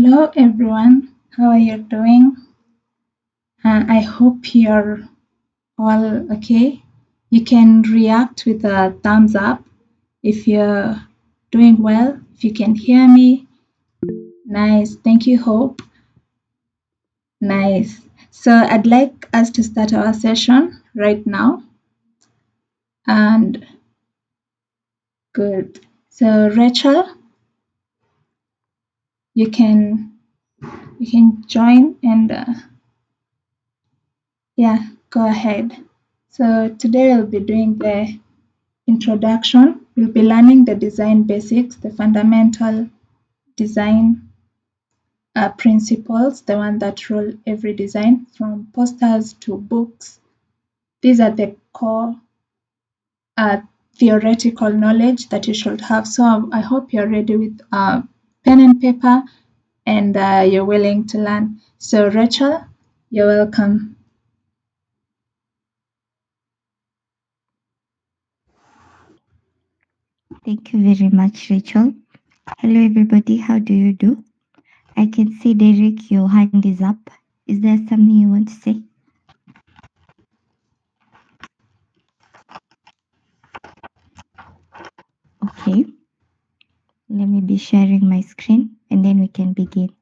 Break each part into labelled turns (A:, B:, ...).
A: Hello everyone, how are you doing? I hope you're all okay. You can react with a thumbs up if you're doing well, if you can hear me. Nice, thank you, Hope. Nice. So I'd like us to start our session right now. And good. So Rachel, you can you can join and yeah, go ahead. So today we'll be doing the introduction. We'll be learning the design basics, the fundamental design principles, the one that rule every design from posters to books. These are the core uh, theoretical knowledge that you should have. So I hope you're ready with pen and paper and you're willing to learn. So Rachel, you're welcome.
B: Thank you very much, Rachel. Hello, everybody. How do you do? I can see Derek, your hand is up. Is there something you want to say? Okay. Let me be sharing my screen and then we can begin.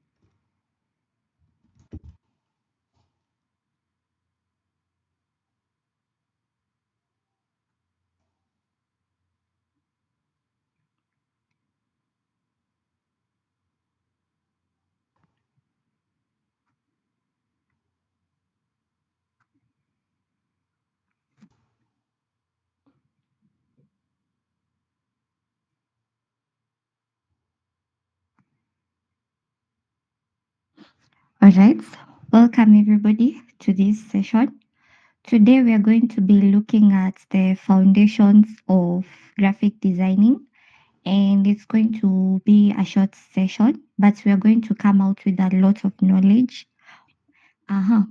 B: All right. Welcome, everybody, to this session. Today, we are going to be looking at the foundations of graphic designing, and it's going to be a short session, but we are going to come out with a lot of knowledge. Uh-huh.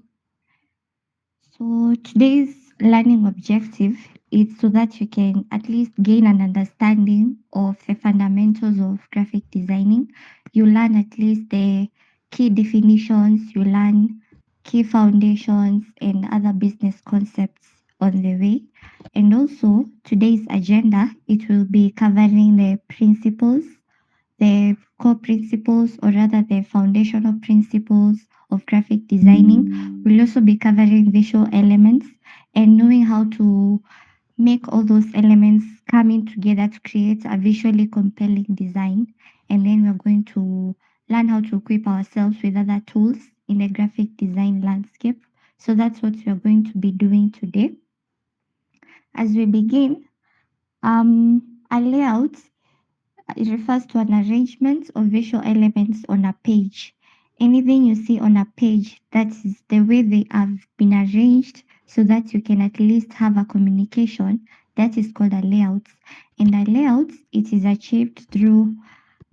B: So today's learning objective is so that you can at least gain an understanding of the fundamentals of graphic designing. You learn at least the key definitions, you learn key foundations and other business concepts on the way. And also today's agenda, it will be covering the principles, the core principles, or rather the foundational principles of graphic designing. We'll also be covering visual elements and knowing how to make all those elements coming together to create a visually compelling design. And then we're going to learn how to equip ourselves with other tools in the graphic design landscape. So that's what we're going to be doing today. As we begin, a layout, it refers to an arrangement of visual elements on a page. Anything you see on a page, that is the way they have been arranged so that you can at least have a communication. That is called a layout. And a layout, it is achieved through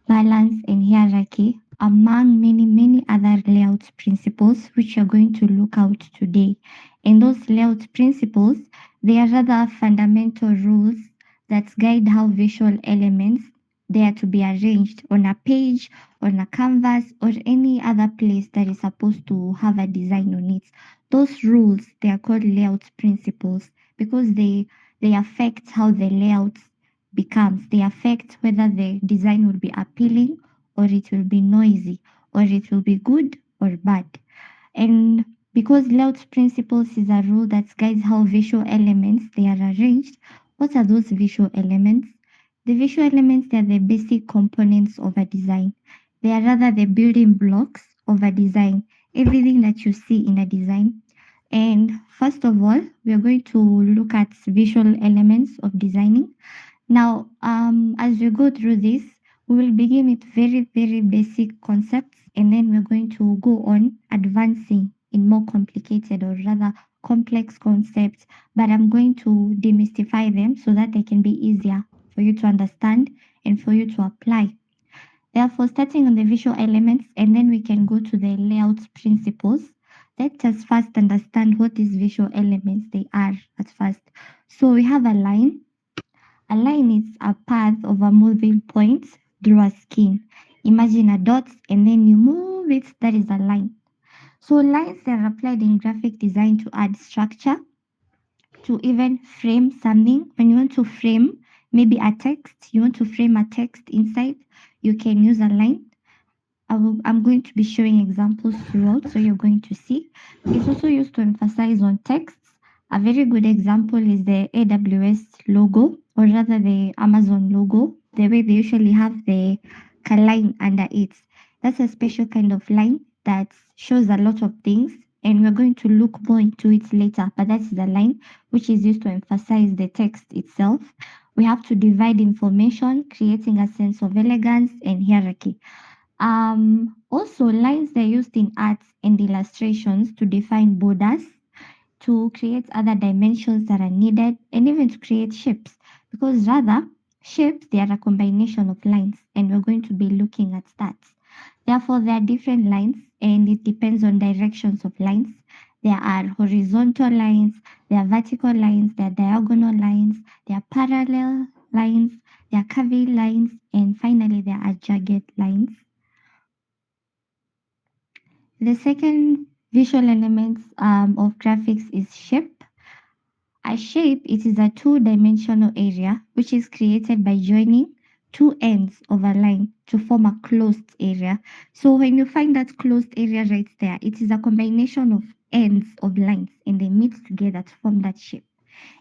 B: balance and hierarchy among many other layout principles which you're going to look out today. And those layout principles, they are rather fundamental rules that guide how visual elements they are to be arranged on a page, on a canvas, or any other place that is supposed to have a design on it. Those rules, they are called layout principles because they affect how the layout becomes. They affect whether the design will be appealing or it will be noisy or it will be good or bad. And because layout principles is a rule that guides how visual elements they are arranged, what are those visual elements? The visual elements, they are the basic components of a design. They are rather the building blocks of a design, everything that you see in a design. And first of all, we are going to look at visual elements of designing. Now, as we go through this, we will begin with very basic concepts and then we're going to go on advancing in more complicated or rather complex concepts, but I'm going to demystify them so that they can be easier for you to understand and for you to apply. Therefore, starting on the visual elements and then we can go to the layout principles. Let us first understand what these visual elements they are at first. So we have a line. A line is a path of a moving point through a skin. Imagine a dot and then you move it, that is a line. So lines, they are applied in graphic design to add structure, to even frame something. When you want to frame maybe a text, you want to frame a text inside, you can use a line. I'm going to be showing examples throughout, so you're going to see. It's also used to emphasize on texts. A very good example is the AWS logo, or rather the Amazon logo, the way they usually have the line under it. That's a special kind of line that shows a lot of things, and we're going to look more into it later. But that's the line which is used to emphasize the text itself. We have to divide information, creating a sense of elegance and hierarchy. Also, lines they're used in arts and illustrations to define borders, to create other dimensions that are needed, and even to create shapes. Because rather, shapes they are a combination of lines, and we're going to be looking at that. Therefore, there are different lines, and it depends on directions of lines. There are horizontal lines, there are vertical lines, there are diagonal lines, there are parallel lines, there are curvy lines, and finally, there are jagged lines. The second visual element of graphics is shape. A shape, it is a two-dimensional area which is created by joining two ends of a line to form a closed area. So when you find that closed area right there, it is a combination of ends of lines and they meet together to form that shape.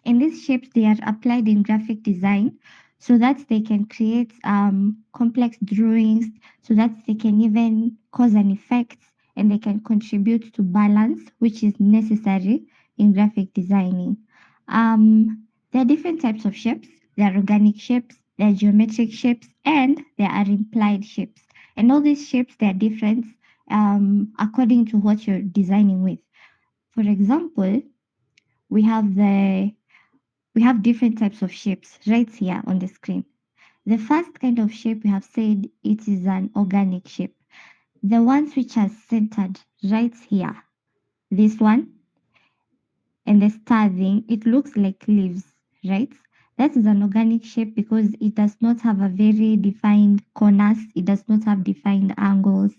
B: And these shapes, they are applied in graphic design so that they can create complex drawings, so that they can even cause an effect and they can contribute to balance, which is necessary in graphic designing. There are different types of shapes. There are organic shapes, there are geometric shapes, and there are implied shapes. And all these shapes, they are different according to what you're designing with. For example, we have the we have different types of shapes right here on the screen. The first kind of shape we have said it is an organic shape. The ones which are centered right here, this one and the star thing, it looks like leaves, right? That is an organic shape because it does not have a very defined corners, it does not have defined angles.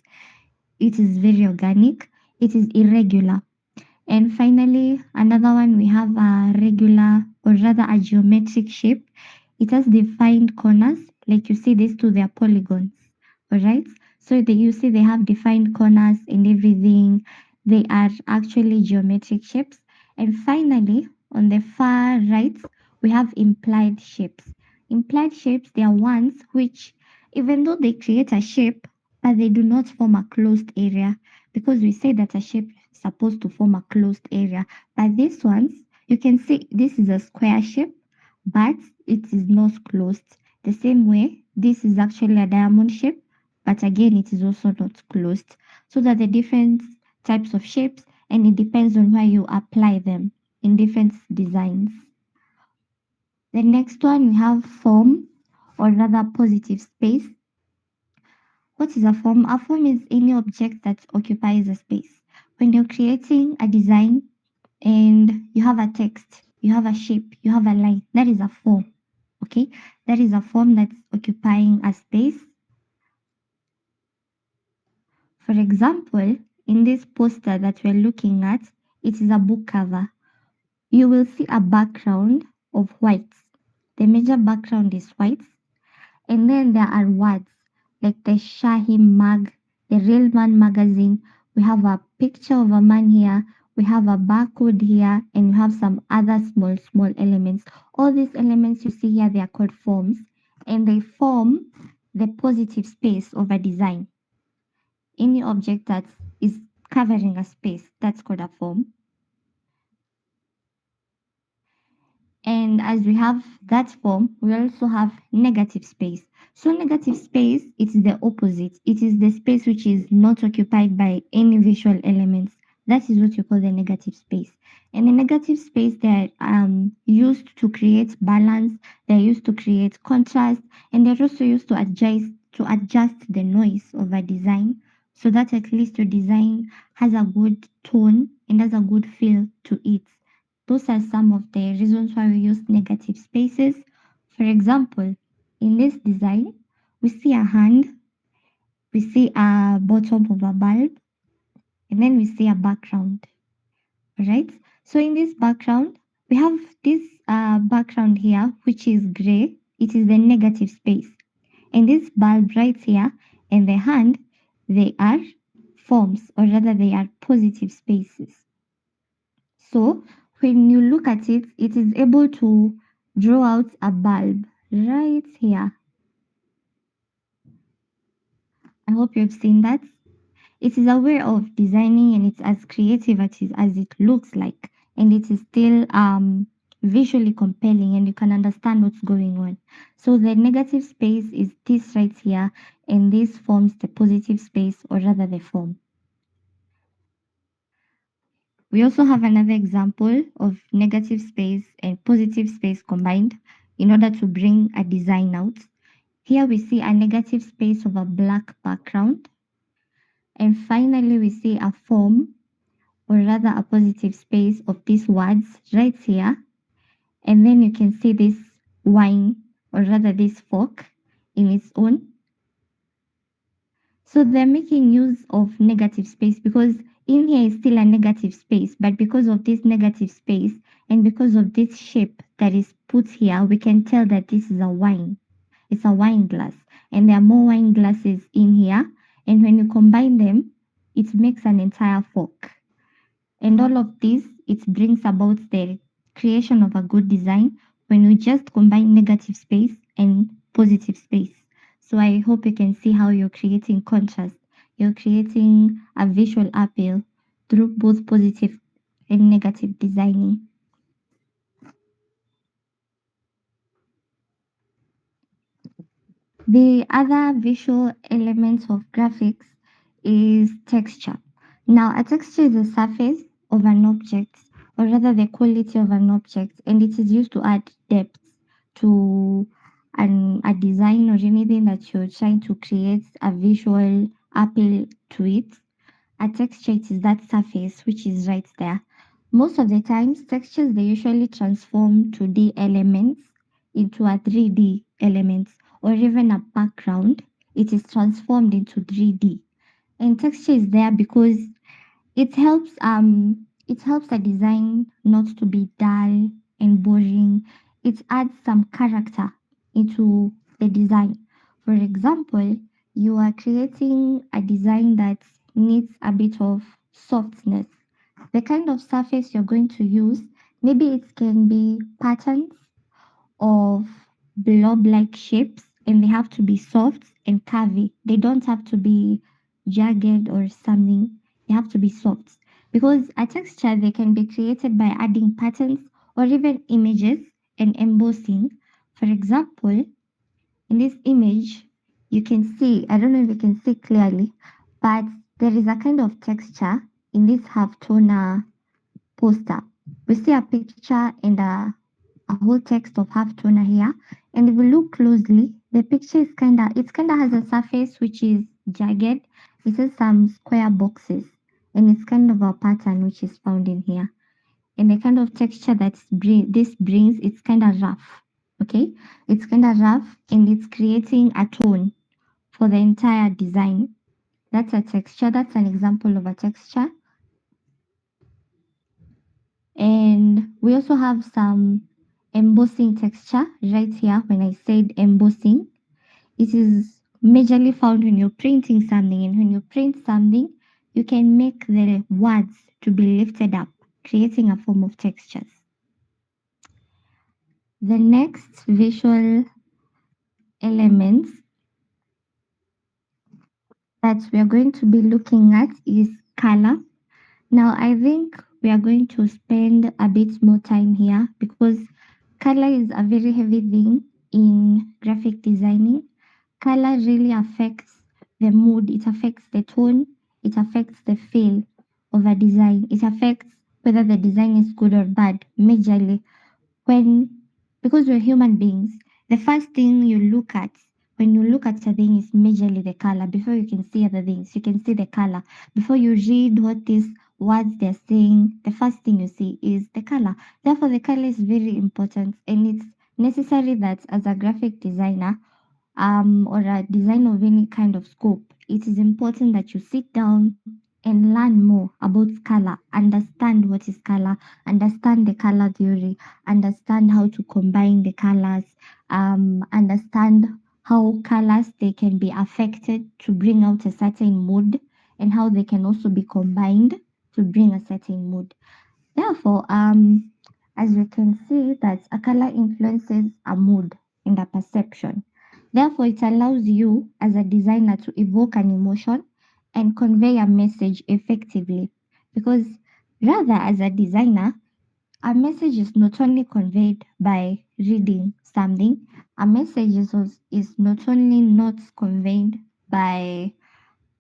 B: It is very organic, it is irregular. And finally, another one, we have a regular or rather a geometric shape. It has defined corners, like you see these two, they are polygons, all right? So you see they have defined corners and everything. They are actually geometric shapes. And finally, on the far right, we have implied shapes. Implied shapes, they are ones which, even though they create a shape, but they do not form a closed area, because we say that a shape is supposed to form a closed area. But these ones, you can see this is a square shape, but it is not closed. The same way, this is actually a diamond shape, but again, it is also not closed. So that the different types of shapes, and it depends on where you apply them in different designs. The next one, we have form, or rather positive space. What is a form? A form is any object that occupies a space. When you're creating a design and you have a text, you have a shape, you have a line, that is a form. Okay, that is a form that's occupying a space. For example, in this poster that we're looking at, it is a book cover. You will see a background of white. The major background is white. And then there are words like the Shahi Mag, the Real Man magazine. We have a picture of a man here. We have a barcode here, and we have some other small elements. All these elements you see here, they are called forms, and they form the positive space of a design. Any object that is covering a space, that's called a form. And as we have that form, we also have negative space. So negative space, it is the opposite. It is the space which is not occupied by any visual elements. That is what you call the negative space. And the negative space, they're used to create balance. They're used to create contrast, and they're also used to adjust the noise of a design, so that at least your design has a good tone and has a good feel to it. Those are some of the reasons why we use negative spaces. For example, in this design, we see a hand we see a bottom of a bulb, and then we see a background. All right. So in this background, we have this background here, which is gray. It is the negative space. And this bulb right here and the hand, they are forms, or rather, they are positive spaces. So when you look at it, it is able to draw out a bulb right here. I hope you've seen that. It is a way of designing, and it's as creative as it looks like, and it is still visually compelling, and you can understand what's going on. So the negative space is this right here, and this forms the positive space, or rather the form. We also have another example of negative space and positive space combined in order to bring a design out. Here we see a negative space of a black background, and finally we see a form, or rather a positive space of these words right here. And then you can see this wine, or rather this fork in its own. So they're making use of negative space because in here is still a negative space, but because of this negative space and because of this shape that is put here, we can tell that this is a wine. It's a wine glass, and there are more wine glasses in here. And when you combine them, it makes an entire fork. And all of this, it brings about the creation of a good design when we just combine negative space and positive space. So I hope you can see how you're creating contrast. You're creating a visual appeal through both positive and negative designing. The other visual element of graphics is texture. Now, a texture is a surface of an object, or rather, the quality of an object, and it is used to add depth to a design or anything that you're trying to create a visual appeal to it. A texture it is that surface which is right there. Most of the times, textures they usually transform 2D elements into a 3D elements, or even a background. It is transformed into 3D. And texture is there because it helps the design not to be dull and boring. It adds some character into the design. For example, you are creating a design that needs a bit of softness. The kind of surface you're going to use, maybe it can be patterns of blob like shapes, and they have to be soft and curvy. They don't have to be jagged or something. They have to be soft because a texture they can be created by adding patterns or even images and embossing. For example, in this image, you can see, I don't know if you can see clearly, but there is a kind of texture in this half toner poster. We see a picture and a whole text of half toner here. And if we look closely, the picture is kinda has a surface which is jagged. It has some square boxes, and it's kind of a pattern which is found in here. And the kind of texture that this brings, it's kind of rough. Okay, it's kind of rough, and it's creating a tone for the entire design. That's a texture. That's an example of a texture. And we also have some embossing texture right here. When I said embossing, it is majorly found when you're printing something, and when you print something, you can make the words to be lifted up, creating a form of textures. The next visual elements that we are going to be looking at is color. Now, I think we are going to spend a bit more time here because color is a very heavy thing in graphic designing. Color really affects the mood, it affects the tone, it affects the feel of a design, it affects whether the design is good or bad, majorly when, because we're human beings, the first thing you look at when you look at a thing is majorly the color. Before you can see other things, you can see the color. Before you read what these words they're saying, the first thing you see is the color. Therefore, the color is very important, and it's necessary that as a graphic designer, or a design of any kind of scope, it is important that you sit down and learn more about color, understand what is color, understand the color theory, understand how to combine the colors, understand how colors they can be affected to bring out a certain mood, and how they can also be combined to bring a certain mood. Therefore, as we can see that a color influences a mood and a perception. Therefore, it allows you as a designer to evoke an emotion and convey a message effectively. Because rather, as a designer, a message is not only conveyed by reading something, a message is not only not conveyed by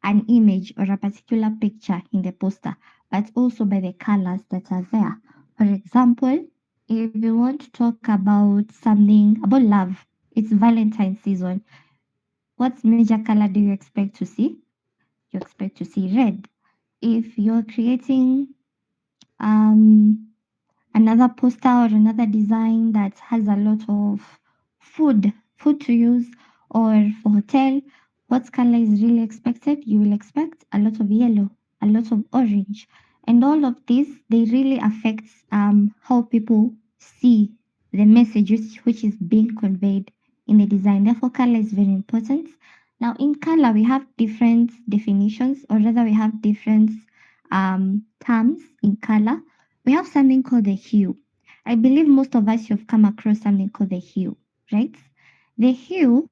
B: an image or a particular picture in the poster, but also by the colors that are there. For example, if you want to talk about something about love, it's Valentine's season. What major color do you expect to see? You expect to see red. If you're creating um, another poster or another design that has a lot of food to use, or for hotel, what color is really expected? You will expect a lot of yellow, a lot of orange, and all of this they really affects how people see the message which is being conveyed in the design. Therefore color is very important. Now in color we have different definitions, or rather we have different terms in color. We have something called the hue. I believe most of us have come across something called the hue, right? The hue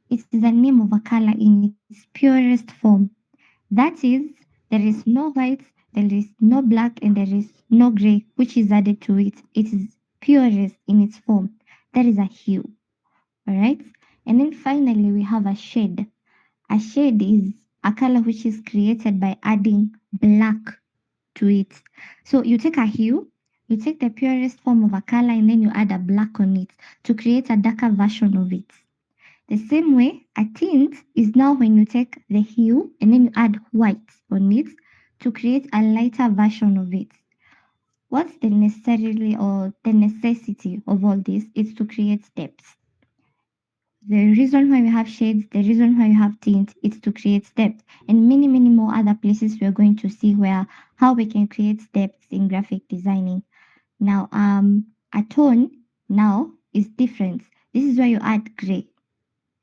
B: is the name of a color in its purest form. That is, there is no white, there is no black, and there is no gray, which is added to it. It is purest in its form. That is a hue, all right? And then finally, we have a shade. A shade is a color which is created by adding black to it. So you take a hue, you take the purest form of a color, and then you add a black on it to create a darker version of it. The same way, a tint is now when you take the hue and then you add white on it to create a lighter version of it. What's the necessarily or the necessity of all this is to create depth. The reason why we have shades, the reason why we have tint, is to create depth, and many more other places we are going to see where how we can create depth in graphic designing. Now, a tone now is different. This is where you add gray.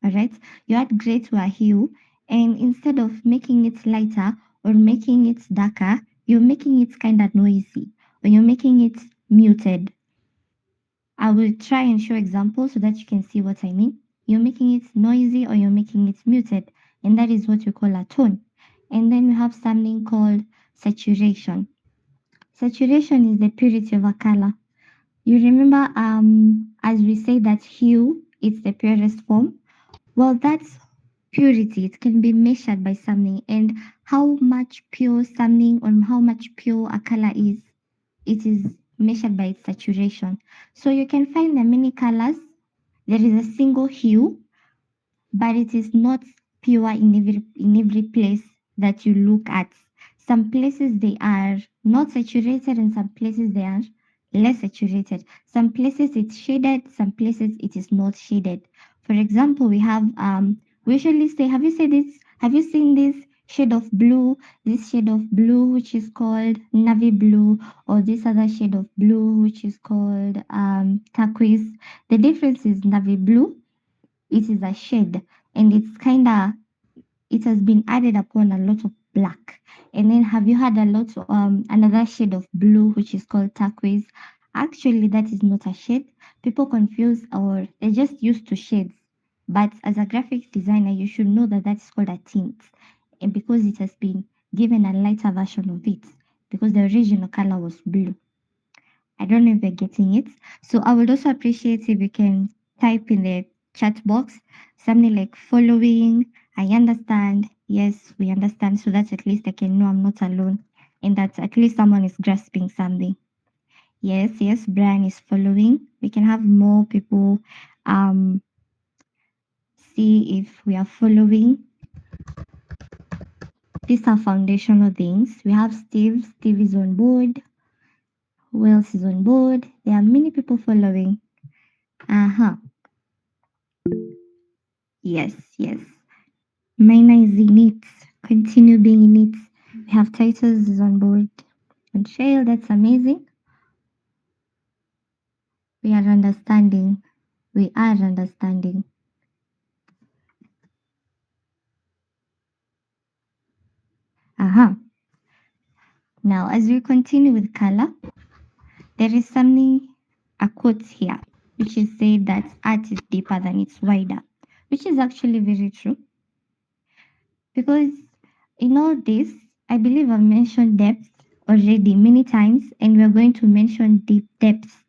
B: All right, you add gray to a hue, and instead of making it lighter or making it darker, you're making it kind of noisy, or you're making it muted. I will try and show examples so that you can see what I mean. You're making it noisy or you're making it muted, and that is what we call a tone. And then we have something called saturation. Saturation is the purity of a color. You remember, as we say that hue is the purest form. Well, that's purity. It can be measured by something, and how much pure something or how much pure a color is, it is measured by its saturation. So you can find the many colors. There is a single hue, but it is not pure in every place that you look at. Some places they are not saturated, and some places they are less saturated. Some places it's shaded, some places it is not shaded. For example, we have we usually say, have you said this? Have you seen this shade of blue? This shade of blue which is called navy blue, or this other shade of blue which is called turquoise. The difference is navy blue, it is a shade, and it's kind of, it has been added upon a lot of black. And then have you had a lot another shade of blue which is called turquoise? Actually that is not a shade. People confuse, or they're just used to shades, but as a graphic designer you should know that that is called a tint, and because it has been given a lighter version of it, because the original color was blue. I don't know if you're getting it. So I would also appreciate if you can type in the chat box something like following. I understand. Yes, we understand. So that at least I can know I'm not alone, and that at least someone is grasping something. Yes, Brian is following. We can have more people see if we are following. These are foundational things. We have Steve. Steve is on board. Who else is on board? There are many people following. Uh-huh. Yes, yes. Minor is in it. Continue being in it. We have titles is on board. And Shale, that's amazing. We are understanding. We are understanding. Aha. Now, as we continue with color, there is something, a quote here, which is said that art is deeper than it's wider, which is actually very true. Because in all this, I believe I've mentioned depth already many times, and we're going to mention deep depth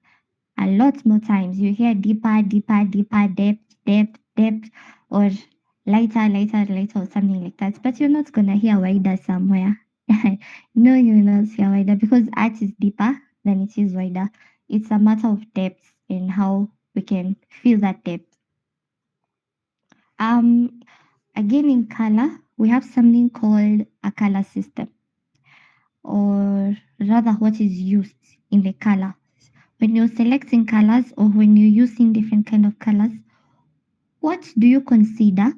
B: a lot more times. You hear deeper, deeper, deeper, depth, depth, depth, or lighter, lighter, lighter, or something like that. But you're not gonna hear wider somewhere. No, you'll not hear wider because art is deeper than it is wider. It's a matter of depth and how we can feel that depth. Um, Again, in color, we have something called a color system, or rather, what is used in the color. When you're selecting colors or when you're using different kind of colors, what do you consider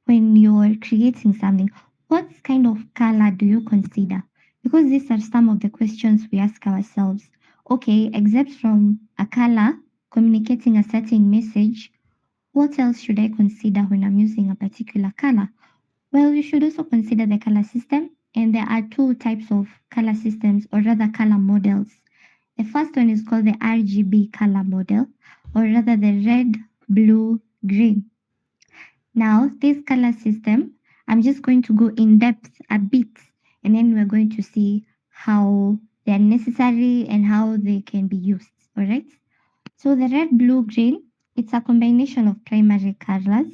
B: when you're creating something? What kind of color do you consider? Because these are some of the questions we ask ourselves. Okay, except from a color communicating a certain message, what else should I consider when I'm using a particular color? Well, you should also consider the color system, and there are two types of color systems, or rather color models. The first one is called the RGB color model, or rather the red, blue, green. Now, this color system, I'm just going to go in depth a bit, and then we're going to see how they're necessary and how they can be used. All right. So the red, blue, green, it's a combination of primary colors,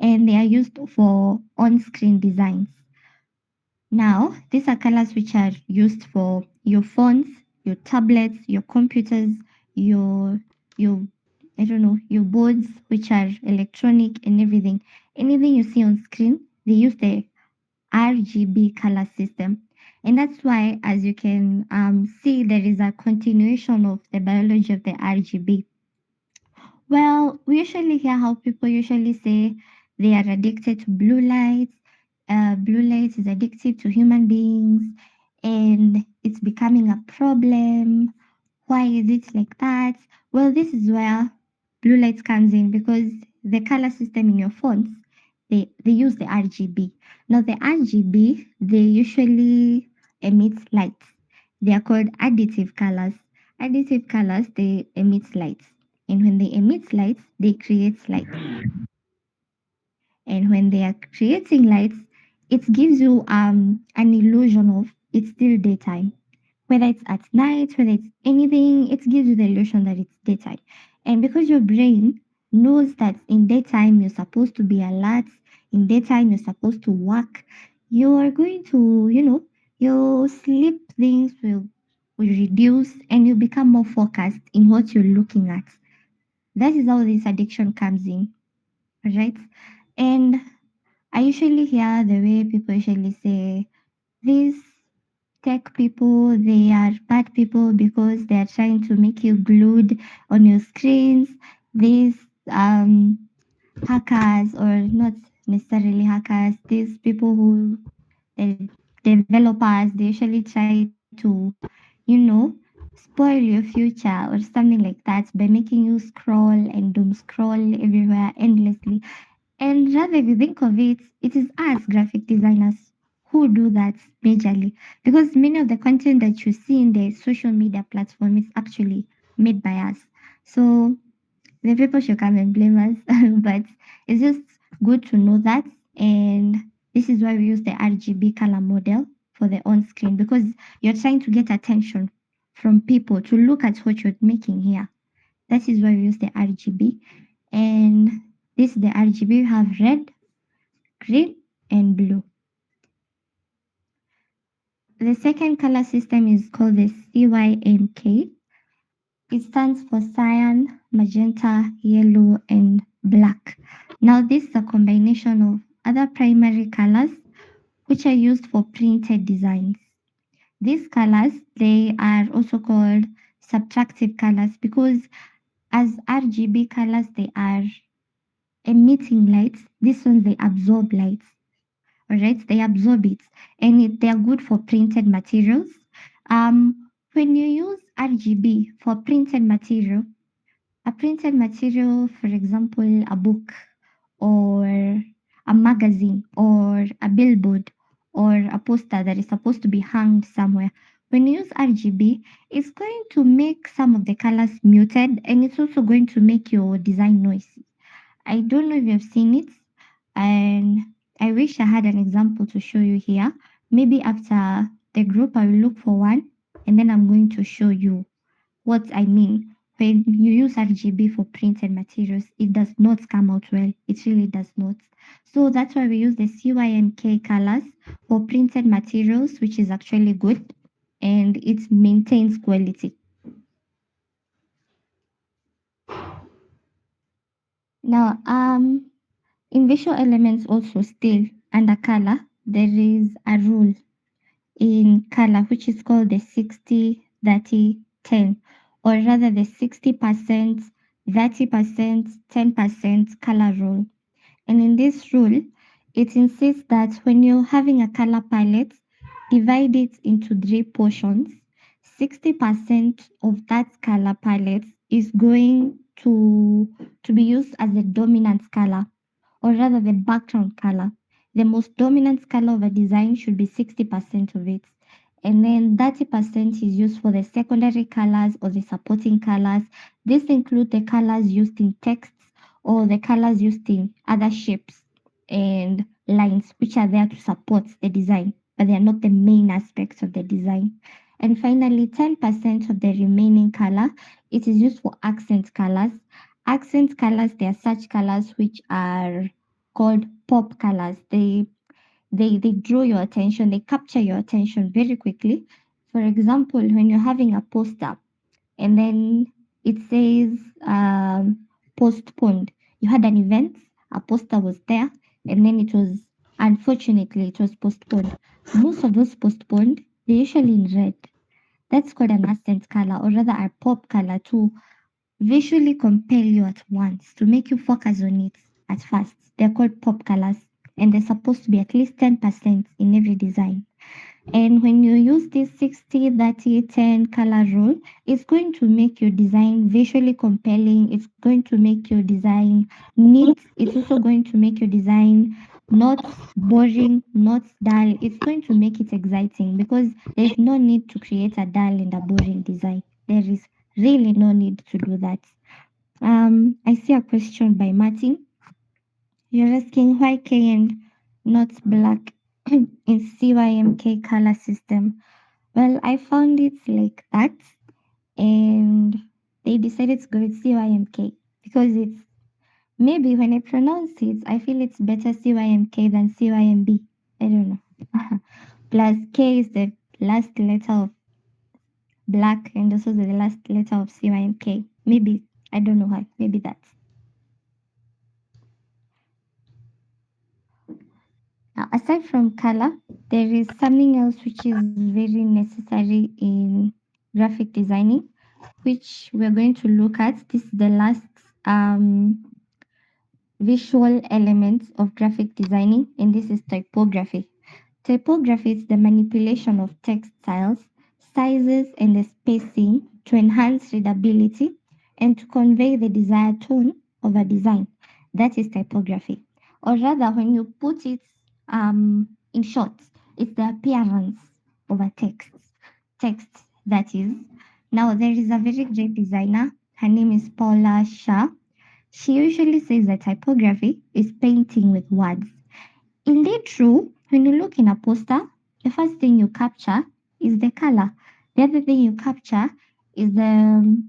B: and they are used for on-screen designs. Now, these are colors which are used for your phones, your tablets, your computers, your your I don't know, your boards which are electronic and everything. Anything you see on screen, they use the RGB color system. And that's why, as you can see, there is a continuation of the biology of the RGB. Well, we usually hear how people usually say they are addicted to blue lights. Blue light is addictive to human beings and it's becoming a problem. Why is it like that? Well, this is where blue light comes in because the color system in your phones, they use the RGB. Now, the RGB, they usually emit lights. They are called additive colors. Additive colors, they emit lights. And when they emit lights, they create light. And when they are creating lights, it gives you an illusion of it's still daytime. Whether it's at night, whether it's anything, it gives you the illusion that it's daytime. And because your brain knows that in daytime you're supposed to be alert, in daytime you're supposed to work, you are going to, your sleep things will reduce and you become more focused in what you're looking at. That is how this addiction comes in, right? And I usually hear the way people usually say these tech people, they are bad people because they are trying to make you glued on your screens. These hackers, or not necessarily hackers, these people who the developers, they usually try to, spoil your future or something like that by making you scroll and doom scroll everywhere endlessly. And rather, if you think of it, it is us graphic designers who do that majorly because many of the content that you see in the social media platform is actually made by us. So the people should come and blame us, but it's just good to know that. And this is why we use the RGB color model for the on screen because you're trying to get attention from people to look at what you're making here. That is why we use the RGB. And this is the RGB. We have red, green, and blue. The second color system is called the CYMK. It stands for cyan, magenta, yellow, and black. Now, this is a combination of other primary colors which are used for printed designs. These colors, they are also called subtractive colors because as RGB colors, they are emitting lights. These ones they absorb lights. Alright, they absorb it, and they are good for printed materials. When you use RGB for printed material, a printed material, for example, a book or a magazine or a billboard or a poster that is supposed to be hung somewhere. When you use RGB, it's going to make some of the colors muted, and it's also going to make your design noisy. I don't know if you've seen it, and I wish I had an example to show you here. Maybe after the group, I will look for one, and then I'm going to show you what I mean. When you use RGB for printed materials, it does not come out well. It really does not. So that's why we use the CYMK colors for printed materials, which is actually good and it maintains quality. Now, in visual elements also still under color, there is a rule in color which is called the 60-30-10, or rather the 60%, 30%, 10% color rule. And in this rule, it insists that when you're having a color palette, divide it into three portions. 60% of that color palette is going to be used as the dominant color, or rather the background color. The most dominant color of a design should be 60% of it. And then 30% is used for the secondary colors or the supporting colors. This include the colors used in texts or the colors used in other shapes and lines, which are there to support the design, but they are not the main aspects of the design. And finally, 10% of the remaining color, it is used for accent colors. Accent colors, they are such colors which are called pop colors. They draw your attention, they capture your attention very quickly. For example, when you're having a poster and then it says postponed, you had an event, a poster was there, and then it was, unfortunately, it was postponed. Most of those postponed, they're usually in red. That's called an accent color, or rather a pop color, to visually compel you at once, to make you focus on it at first. They're called pop colors, and they're supposed to be at least 10% in every design. And when you use this 60-30-10 color rule, it's going to make your design visually compelling. It's going to make your design neat. It's also going to make your design not boring, not dull. It's going to make it exciting because there's no need to create a dull and a boring design. There is really no need to do that. I see a question by Martin. You're asking why K and not black in CYMK color system. Well, I found it like that, and they decided to go with CYMK because it's maybe when I pronounce it, I feel it's better CYMK than CYMB. I don't know. Plus, K is the last letter of black, and also the last letter of CYMK. Maybe, I don't know why. Maybe that's. Now, aside from color, there is something else which is very necessary in graphic designing, which we're going to look at. This is the last visual element of graphic designing, and this is typography. Typography is the manipulation of text styles, sizes, and the spacing to enhance readability and to convey the desired tone of a design. That is typography. Or rather, when you put it in short, it's the appearance of a text. Text, that is. Now, there is a very great designer. Her name is Paula Shah. She usually says that typography is painting with words. Indeed true, when you look in a poster, the first thing you capture is the color. The other thing you capture is the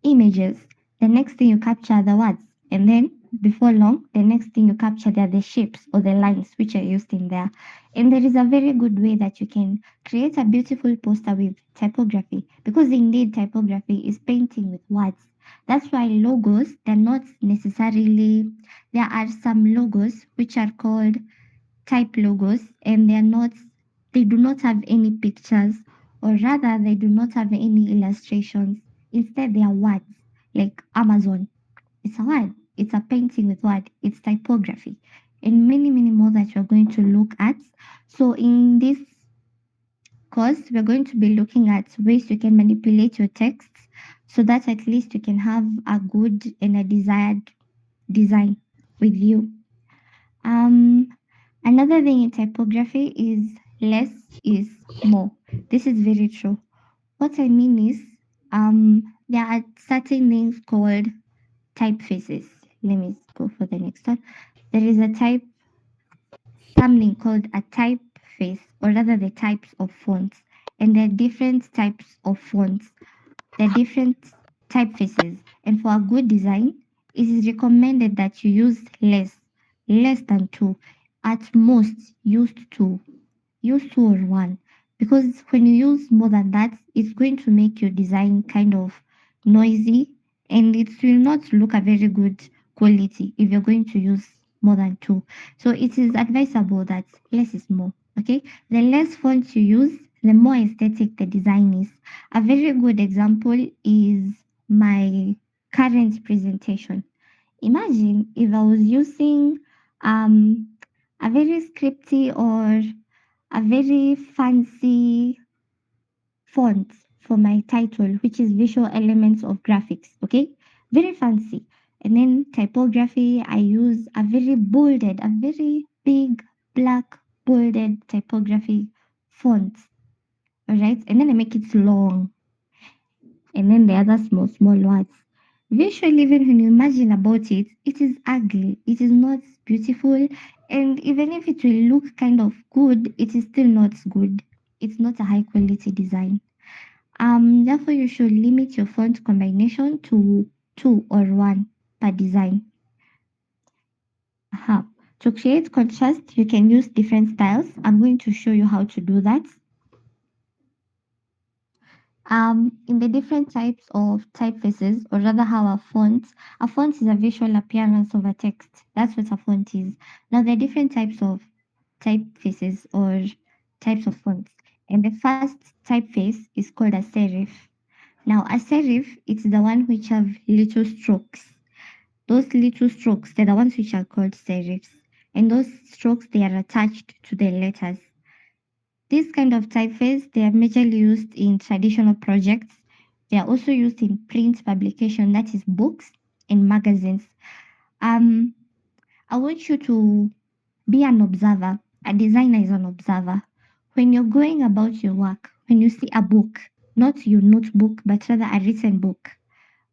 B: images. The next thing you capture are the words. And then before long, the next thing you capture are the shapes or the lines which are used in there. And there is a very good way that you can create a beautiful poster with typography, because indeed typography is painting with words. That's why logos, they're not necessarily, there are some logos which are called type logos, and they do not have any pictures, or rather they do not have any illustrations. Instead, they are words, like Amazon. It's a word. It's a painting with what? It's typography. And many, many more that you're going to look at. So in this course, we're going to be looking at ways you can manipulate your texts so that at least you can have a good and a desired design with you. Um, Another thing in typography is less is more. This is very true. What I mean is, there are certain things called typefaces. Let me go for the next one. There is a type, something called a typeface, or rather the types of fonts. And there are different types of fonts. There are different typefaces. And for a good design, it is recommended that you use less than two. At most, use two or one, because when you use more than that, it's going to make your design kind of noisy, and it will not look a very good quality if you're going to use more than two. So it is advisable that less is more. Okay, the less font you use, the more aesthetic the design is. A very good example is my current presentation. Imagine if I was using um a very scripty or a very fancy font for my title, which is visual elements of graphics. Okay, very fancy. And then typography, I use a very bolded, a very big black bolded typography font. All right, and then I make it long, and then the other small words. Visually, even when you imagine about it, it is ugly. It is not beautiful. And even if it will look kind of good, it is still not good. It's not a high quality design. Therefore, you should limit your font combination to two or one per design. Uh-huh. To create contrast, you can use different styles. I'm going to show you how to do that. In the different types of typefaces, or rather how a font is a visual appearance of a text. That's what a font is. Now, there are different types of typefaces or types of fonts. And the first typeface is called a serif. Now, a serif, it's the one which have little strokes. Those little strokes, they're the ones which are called serifs. And those strokes, they are attached to the letters. This kind of typeface, they are majorly used in traditional projects. They are also used in print publication, that is books and magazines. Um, I want you to be an observer. A designer is an observer. When you're going about your work, when you see a book, not your notebook, but rather a written book,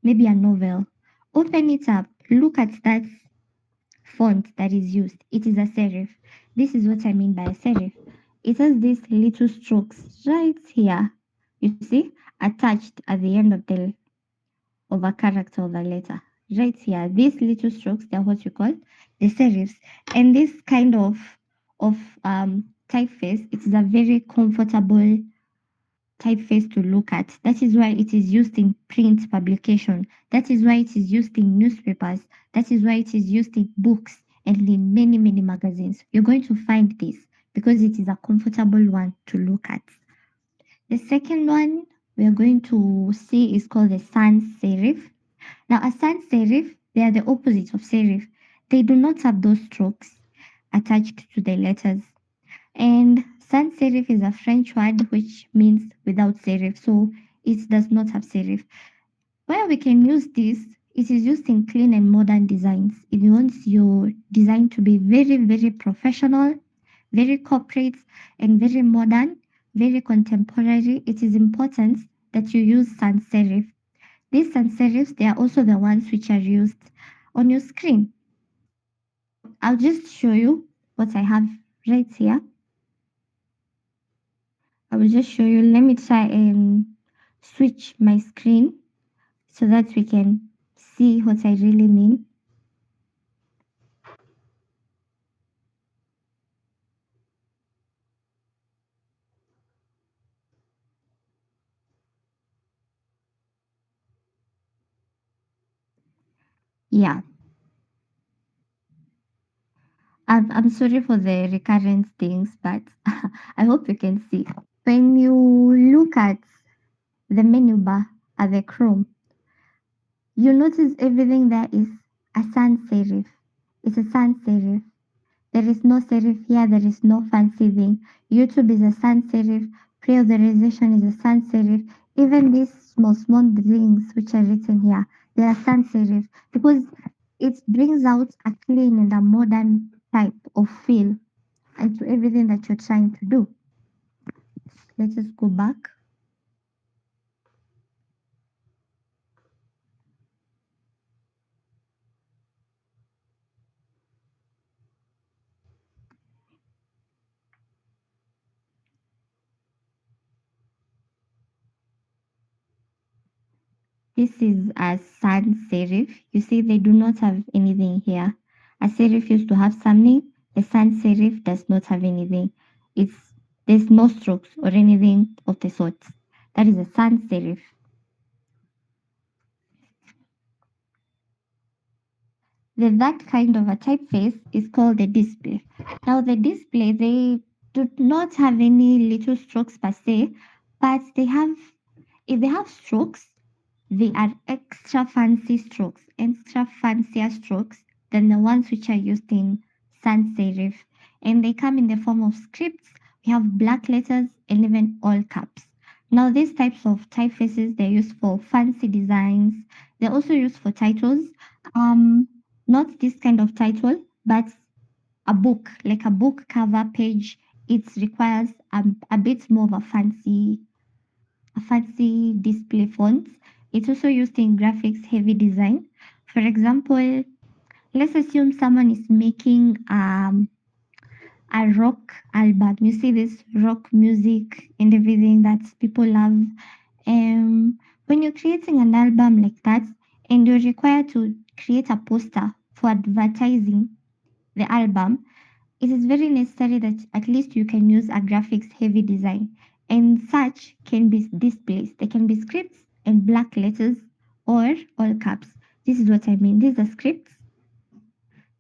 B: maybe a novel, open it up, look at that font that is used. It is a serif. This is what I mean by a serif. It has these little strokes right here. You see, attached at the end of a character of a letter. Right here, these little strokes, they're what you call the serifs. And this kind of typeface, it is a very comfortable typeface to look at. That is why it is used in print publication. That is why it is used in newspapers. That is why it is used in books and in many, many magazines. You're going to find this because it is a comfortable one to look at. The second one we are going to see is called the sans serif. Now, a sans serif, they are the opposite of serif. They do not have those strokes attached to the letters. And sans serif is a French word which means without serif, so it does not have serif. Where we can use this, it is used in clean and modern designs. If you want your design to be very, very professional, very corporate, and very modern, very contemporary, it is important that you use sans serif. These sans serifs, they are also the ones which are used on your screen. I'll just show you what I have right here. I will just show you. Let me try and switch my screen so that we can see what I really mean. Yeah, I'm sorry for the recurrent things, but I hope you can see. When you look at the menu bar at the Chrome, you notice everything there is A sans serif. It's a sans serif. There is no serif here, there is no fancy thing. YouTube is a sans serif, pre-authorization is a sans serif. Even these small, small things which are written here, they are sans serif because it brings out a clean and a modern type of feel and to everything that you're trying to do. Let us go back. This is a sans serif. You see, they do not have anything here. A serif used to have something. A sans serif does not have anything. It's there's no strokes or anything of the sort. That is a sans serif. That kind of a typeface is called the display. Now the display they do not have any little strokes per se, but they have if they have strokes, they are extra fancy strokes, extra fancier strokes than the ones which are used in sans serif. And they come in the form of scripts. We have black letters and even all caps. Now, these types of typefaces, they're used for fancy designs. They're also used for titles. Um, Not this kind of title, but a book, like a book cover page. It requires a bit more of a fancy display fonts. It's also used in graphics heavy design. For example, let's assume someone is making a rock album. You see this rock music and everything that people love. When you're creating an album like that and you're required to create a poster for advertising the album, it is very necessary that at least you can use a graphics heavy design. And such can be displays. They can be scripts and black letters or all caps. This is what I mean. These are scripts.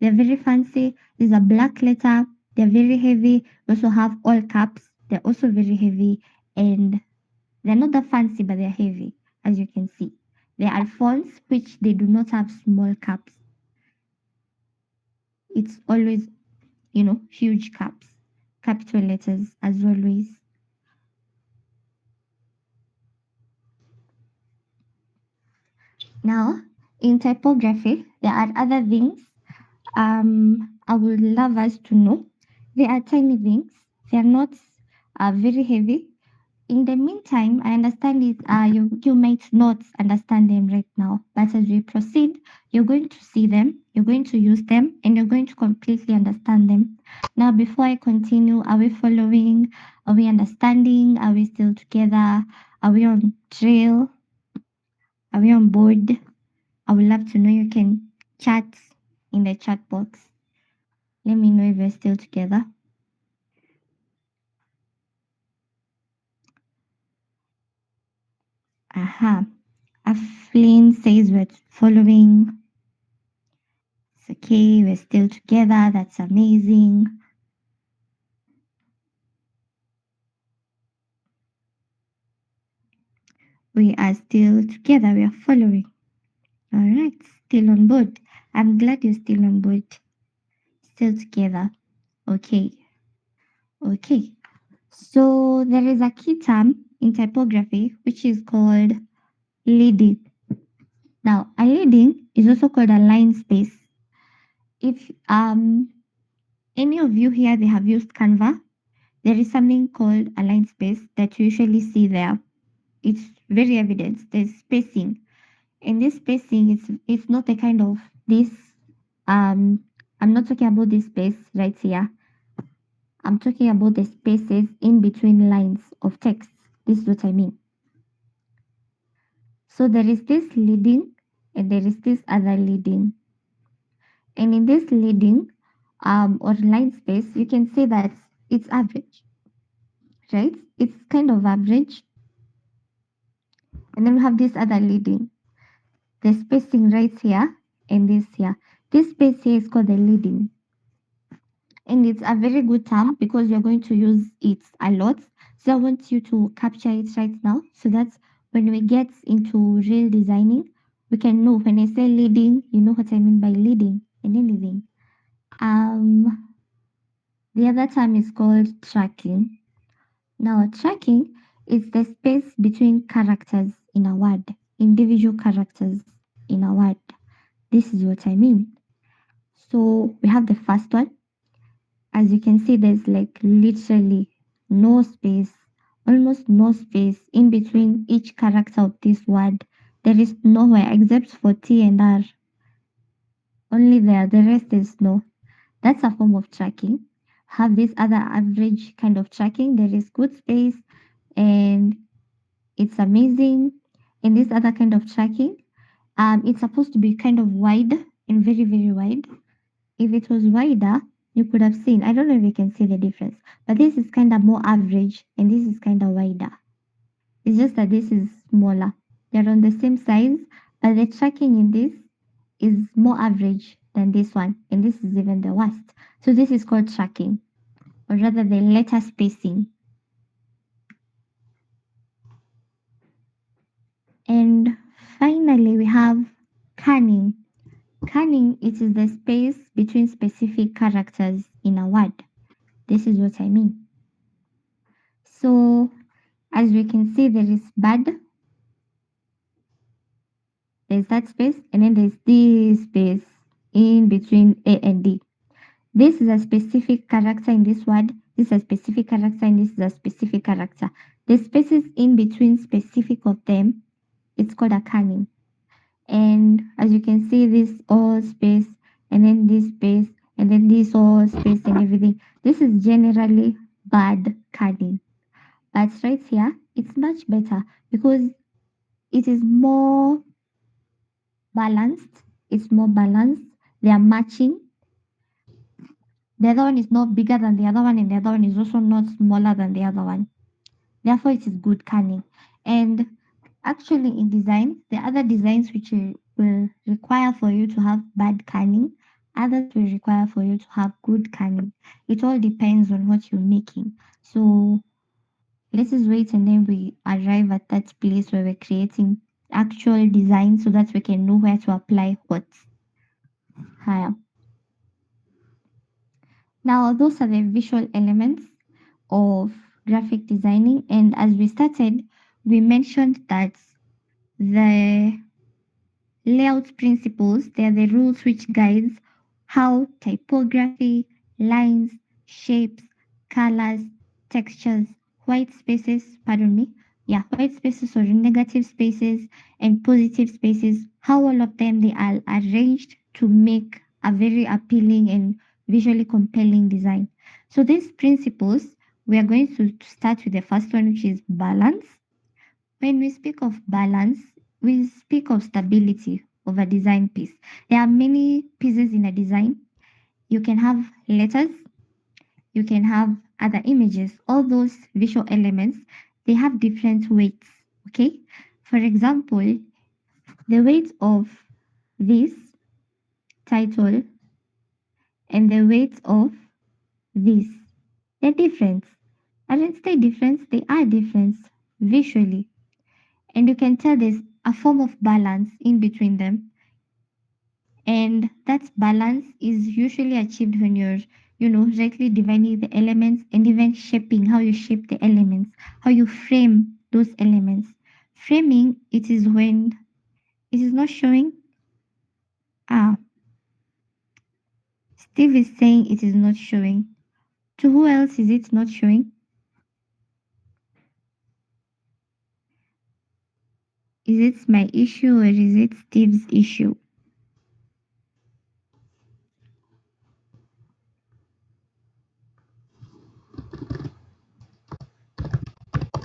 B: They're very fancy. These are black letter. They're very heavy. We also have all caps. They're also very heavy. And they're not that fancy, but they're heavy, as you can see. There are fonts which they do not have small caps. It's always, huge caps, capital letters as always. Now, in typography, there are other things I would love us to know. They are tiny things. They are not very heavy. In the meantime, I understand it. You might not understand them right now, but as we proceed, you're going to see them, you're going to use them, and you're going to completely understand them. Now, before I continue, are we following? Are we understanding? Are we still together? Are we on trail? Are we on board? I would love to know. You can chat in the chat box. Let me know if we're still together. Aha. Aflin says we're following. It's okay, we're still together. That's amazing. We are still together. We are following. All right, still on board. I'm glad you're still on board. Still together. Okay. Okay. So there is a key term in typography which is called leading. Now, a leading is also called a line space. If any of you here they have used Canva, there is something called a line space that you usually see there. It's very evident. There's spacing. And this spacing is it's not a kind of this I'm not talking about this space right here. I'm talking about the spaces in between lines of text. This is what I mean. So there is this leading and there is this other leading. And in this leading or line space, you can say that it's average, right? It's kind of average. And then we have this other leading. The spacing right here and this here. This space here is called the leading. And it's a very good term because you're going to use it a lot. So I want you to capture it right now so that when we get into real designing, we can know when I say leading, you know what I mean by leading in anything. Um, the other term is called tracking. Now, tracking is the space between characters in a word, individual characters in a word. This is what I mean. So we have the first one. As you can see, there's like literally no space, almost no space in between each character of this word. There is nowhere except for T and R. Only there. The rest is no. That's a form of tracking. Have this other average kind of tracking. There is good space and it's amazing. And this other kind of tracking, it's supposed to be kind of wide and very, very wide. If it was wider, you could have seen. I don't know if you can see the difference, but this is kind of more average and this is kind of wider. It's just that this is smaller. They're on the same size, but the tracking in this is more average than this one, and this is even the worst. So this is called tracking, or rather the letter spacing. And finally, we have canning. Canning, it is the space between specific characters in a word. This is what I mean. So as we can see, there is bad, there's that space, and then there's this space in between A and D. This is a specific character in this word. This is a specific character, and this is a specific character. The spaces in between specific of them, it's called a canning. And as you can see, this all space, and then this space, and then this all space, and everything. This is generally bad canning. But right here, it's much better because it is more balanced. It's more balanced. They are matching. The other one is not bigger than the other one, and the other one is also not smaller than the other one. Therefore, it is good canning. And actually, in design, the other designs which will require for you to have bad canning, others will require for you to have good canning. It all depends on what you're making. So let us wait and then we arrive at that place where we're creating actual design so that we can know where to apply what higher. Now, those are the visual elements of graphic designing. And as we started, we mentioned that the layout principles, they are the rules which guides how typography, lines, shapes, colors, textures, white spaces, pardon me, yeah, white spaces or negative spaces and positive spaces, how all of them they are arranged to make a very appealing and visually compelling design. So these principles, we are going to start with the first one, which is balance. When we speak of balance, we speak of stability of a design piece. There are many pieces in a design. You can have letters, you can have other images. All those visual elements, they have different weights. Okay? For example, the weight of this title and the weight of this, they're different. Aren't they different? They are different visually. And you can tell there's a form of balance in between them. And that balance is usually achieved when you're rightly dividing the elements and even shaping how you shape the elements, how you frame those elements. Framing, it is when it is not showing. Ah, Steve is saying it is not showing. To who else is it not showing? Is it my issue or is it Steve's issue?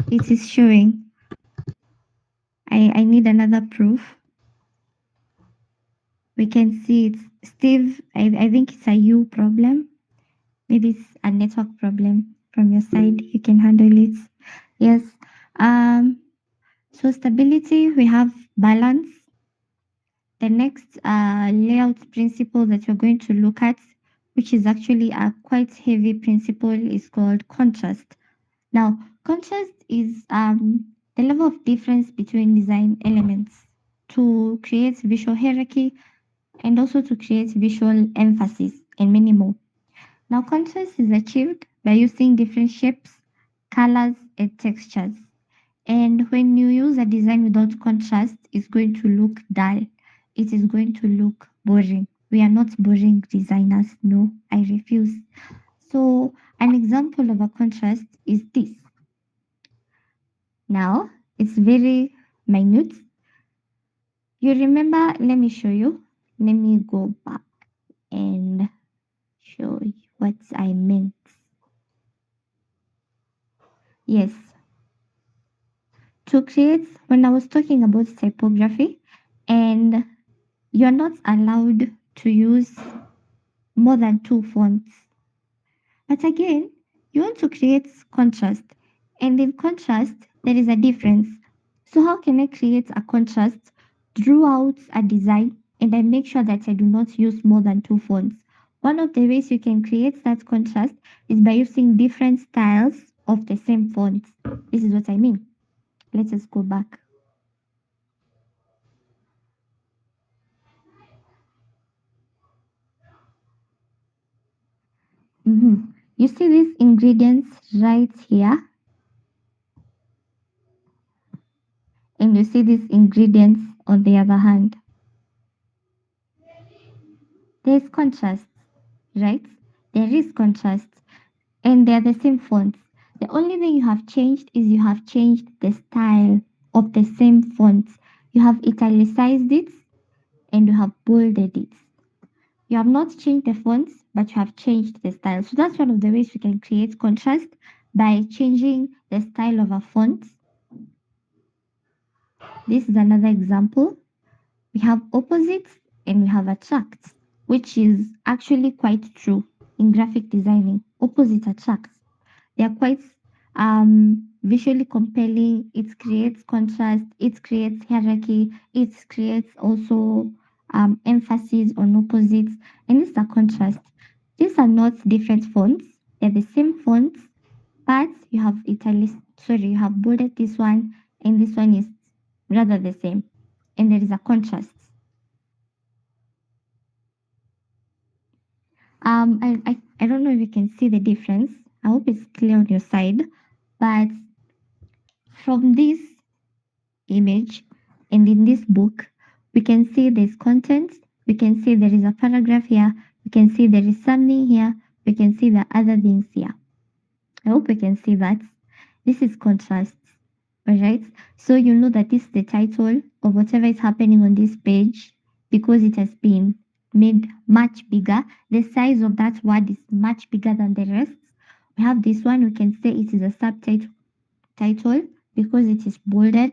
B: It is showing. I need another proof. We can see it. Steve, I think it's a you problem. Maybe it's a network problem from your side. You can handle it. Yes. Um, so stability, we have balance. The next layout principle that we're going to look at, which is actually a quite heavy principle, is called contrast. Now, contrast is the level of difference between design elements. to create visual hierarchy, and also to create visual emphasis, and many more. Now, contrast is achieved by using different shapes, colors, and textures. And when you use a design without contrast, it's going to look dull. It is going to look boring. We are not boring designers. No, I refuse. So, an example of a contrast is this. Now, it's very minute. You remember, let me show you. Let me go back and show you what I meant. Yes, to create, when I was talking about typography, and you're not allowed to use more than two fonts. But again, you want to create contrast, and in contrast, there is a difference. So, how can I create a contrast throughout a design and I make sure that I do not use more than two fonts? One of the ways you can create that contrast is by using different styles of the same font. This is what I mean. Let us go back. You see these ingredients right here, and you see these ingredients on the other hand. There's contrast, right? There is contrast, and they're the same fonts. The only thing you have changed is you have changed the style of the same font. You have italicized it and you have bolded it. You have not changed the fonts, but you have changed the style. So that's one of the ways we can create contrast by changing the style of a font. This is another example. We have opposites and we have attracts, which is actually quite true in graphic designing. Opposite attracts. They are quite visually compelling. It creates contrast, it creates hierarchy, it creates also emphasis on opposites, and it's a contrast. These are not different fonts, they're the same fonts, but you have you have bolded this one, and this one is rather the same, and there is a contrast. I don't know if you can see the difference. I hope it's clear on your side, but from this image and in this book, we can see there's content, we can see there is a paragraph here, we can see there is something here, we can see the other things here. I hope we can see that. This is contrast, alright? So you know that this is the title of whatever is happening on this page because it has been made much bigger. The size of that word is much bigger than the rest. We have this one, we can say it is a subtitle title because it is bolded,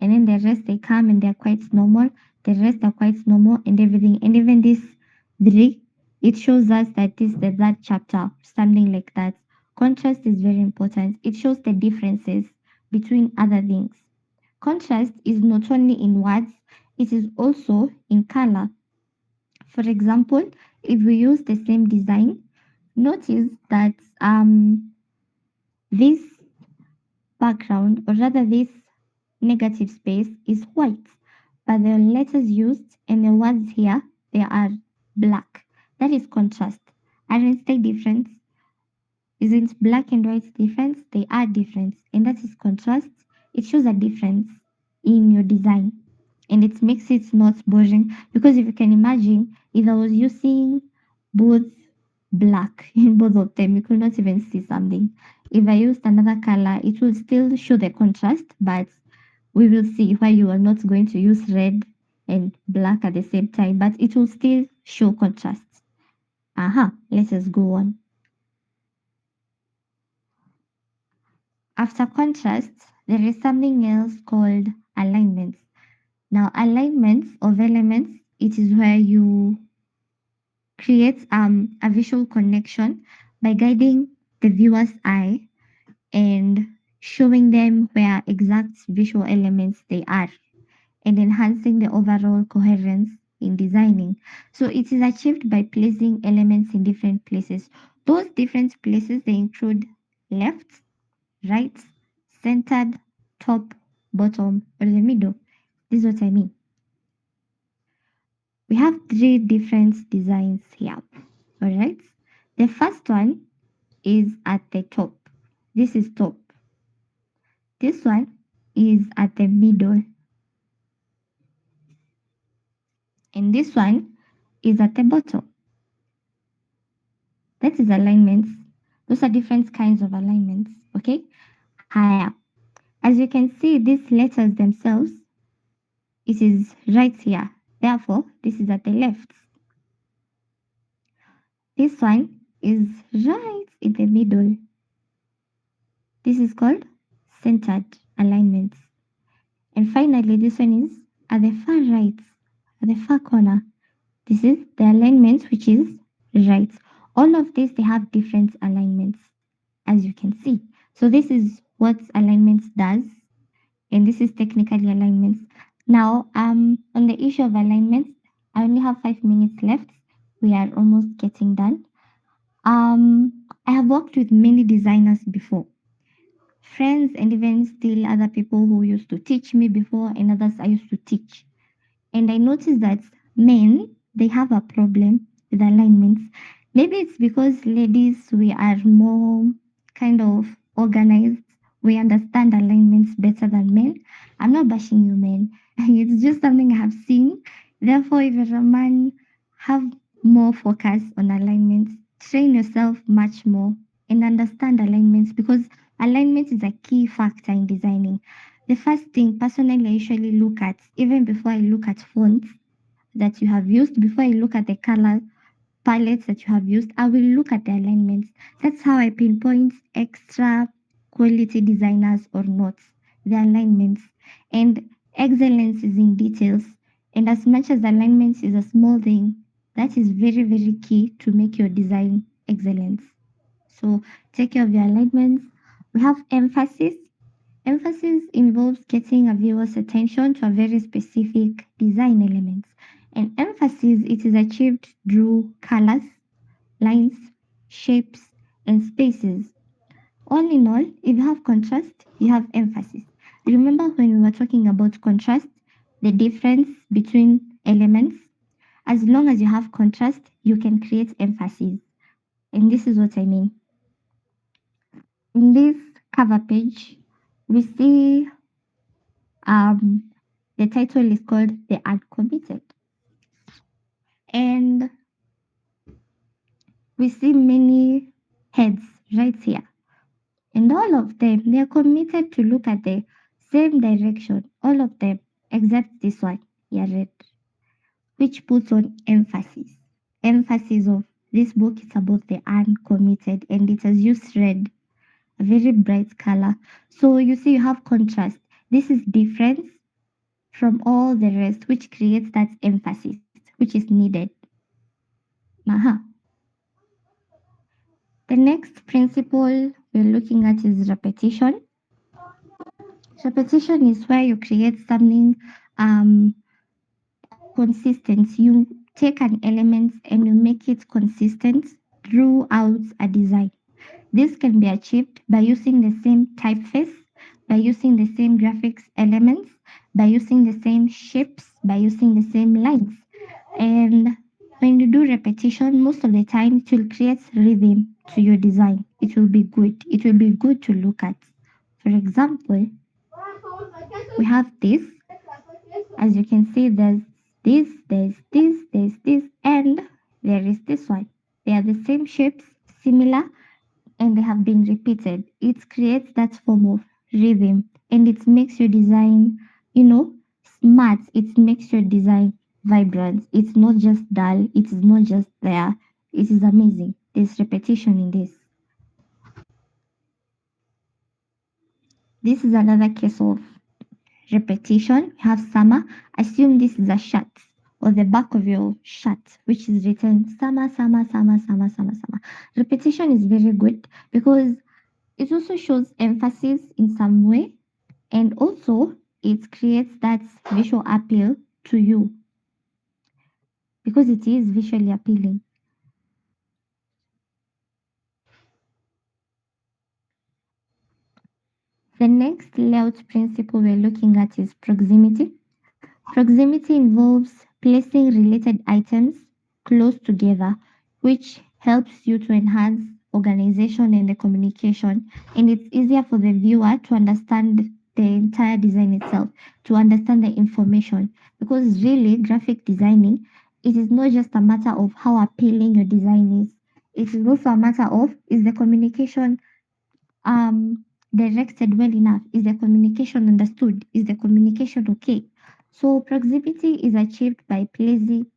B: and then the rest they come and they're quite normal, the rest are quite normal and everything, and even this three, it shows us that this is the third chapter, something like that. Contrast is very important. It shows the differences between other things. Contrast is not only in words, it is also in color. For example, if we use the same design, notice that this background, or rather this negative space, is white, but the letters used and the words here, they are black. That is contrast. Aren't they different? Isn't black and white different? They are different, and that is contrast. It shows a difference in your design, and it makes it not boring, because if you can imagine, if I was using both black in both of them, you could not even see something. If I used another color, it will still show the contrast, but we will see why you are not going to use red and black at the same time, but it will still show contrast. Let us go on. After contrast, there is something else called alignments. Now, alignments of elements, it is where you create a visual connection by guiding the viewer's eye and showing them where exact visual elements they are, and enhancing the overall coherence in designing. So it is achieved by placing elements in different places. Those different places, they include left, right, centered, top, bottom, or the middle. This is what I mean. We have three different designs here. All right. The first one is at the top. This is top. This one is at the middle. And this one is at the bottom. That is alignments. Those are different kinds of alignments. Okay. Higher. As you can see, these letters themselves, it is right here. Therefore, this is at the left. This one is right in the middle. This is called centered alignments. And finally, this one is at the far right, at the far corner. This is the alignment which is right. All of this, they have different alignments, as you can see. So this is what alignments does, and this is technically alignments. Now, on the issue of alignments, I only have 5 minutes left. We are almost getting done. I have worked with many designers before, friends, and even still other people who used to teach me before, and others I used to teach. And I noticed that men, they have a problem with alignments. Maybe it's because ladies, we are more kind of organized. We understand alignments better than men. I'm not bashing you, men. It's just something I have seen. Therefore, if you're a man, have more focus on alignments. Train yourself much more and understand alignments, because alignment is a key factor in designing. The first thing personally I usually look at, even before I look at fonts that you have used, before I look at the color palettes that you have used, I will look at the alignments. That's how I pinpoint extra quality designers or not. The alignments. And excellence is in details. And as much as alignments is a small thing, that is very, very key to make your design excellence. So take care of your alignments. We have emphasis. Emphasis involves getting a viewer's attention to a very specific design elements. And emphasis, it is achieved through colors, lines, shapes, and spaces. All in all, if you have contrast, you have emphasis. Remember when we were talking about contrast, the difference between elements? As long as you have contrast, you can create emphasis. And this is what I mean. In this cover page, we see the title is called The Uncommitted. And we see many heads right here. And all of them, they are committed to look at the same direction. All of them, except this one, here red, which puts on emphasis. Emphasis of this book is about the uncommitted, and it has used red, a very bright color. So you see, you have contrast. This is difference from all the rest, which creates that emphasis, which is needed. Aha. The next principle we're looking at is repetition. Repetition is where you create something um, consistent. You take an element and you make it consistent throughout a design. This can be achieved by using the same typeface, by using the same graphics elements, by using the same shapes, by using the same lines. And when you do repetition, most of the time it will create rhythm to your design. It will be good. It will be good to look at. For example, we have this. As you can see, there's this, and there is this one. They are the same shapes, similar, and they have been repeated. It creates that form of rhythm, and it makes your design, smart. It makes your design vibrant. It's not just dull. It is not just there. It is amazing. There's repetition in this. This is another case of repetition. We have summer. Assume this is a shirt or the back of your shirt, which is written summer, summer, summer, summer, summer, summer. Repetition is very good because it also shows emphasis in some way, and also it creates that visual appeal to you because it is visually appealing. The next layout principle we're looking at is proximity. Proximity involves placing related items close together, which helps you to enhance organization and the communication. And it's easier for the viewer to understand the entire design itself, to understand the information. Because really, graphic designing, it is not just a matter of how appealing your design is. It is also a matter of is the communication directed well enough? Is the communication understood? Is the communication okay? So proximity is achieved by placing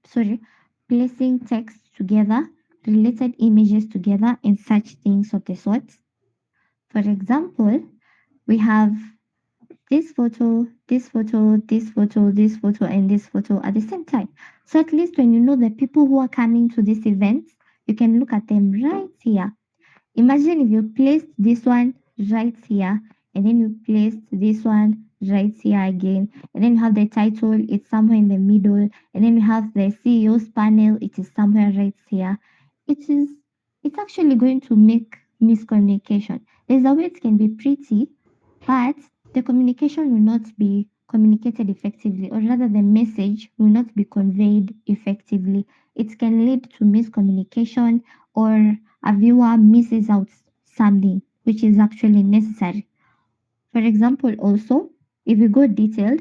B: text together, related images together, and such things of the sort. For example, we have this photo, this photo, this photo, this photo, and this photo at the same time. So at least when you know the people who are coming to this event, you can look at them right here. Imagine if you placed this one right here, and then you placed this one right here again, and then you have the title, it's somewhere in the middle, and then you have the CEO's panel, it is somewhere right here. It is it's actually going to make miscommunication. There's a way it can be pretty, but the communication will not be communicated effectively, or rather, the message will not be conveyed effectively. It can lead to miscommunication, or a viewer misses out something which is actually necessary. For example, also, if we go detailed,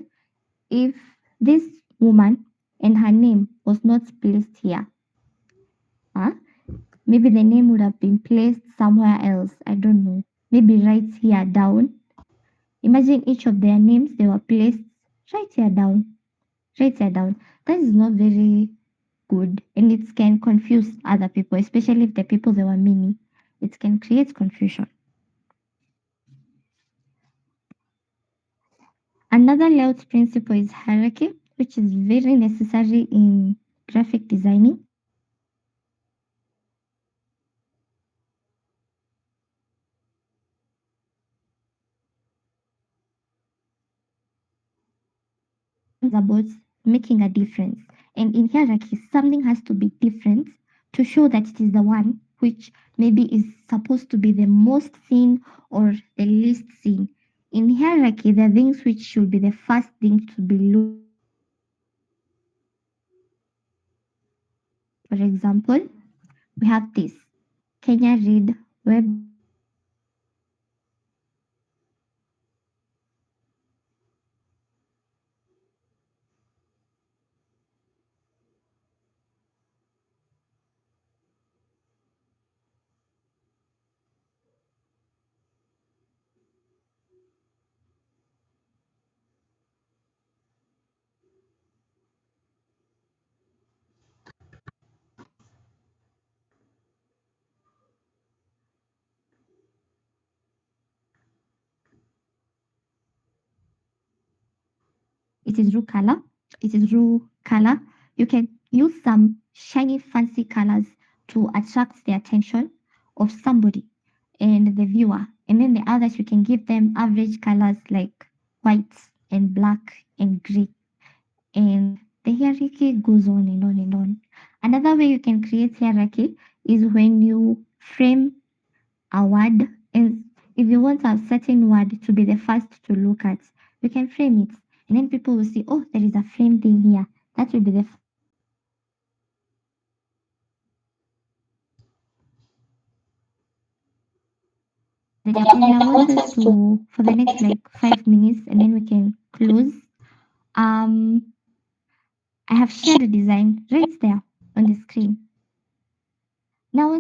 B: if this woman and her name was not placed here, huh? Maybe the name would have been placed somewhere else. I don't know. Maybe right here down. Imagine each of their names, they were placed right here down, right here down. That is not very good, and it can confuse other people, especially if the people there were many. It can create confusion. Another layout principle is hierarchy, which is very necessary in graphic designing. About making a difference. And in hierarchy, something has to be different to show that it is the one which maybe is supposed to be the most seen or the least seen. In hierarchy, there are things which should be the first thing to be looked. For example, we have this Kenya Read Web. It is raw color. It is raw color. You can use some shiny, fancy colors to attract the attention of somebody and the viewer. And then the others, you can give them average colors like white and black and gray. And the hierarchy goes on and on and on. Another way you can create hierarchy is when you frame a word, and if you want a certain word to be the first to look at, you can frame it, and then people will see, oh, there is a frame thing here. That will be the and I want us to for the next like 5 minutes, and then we can close. Um, I have shared a design right there on the screen. Now,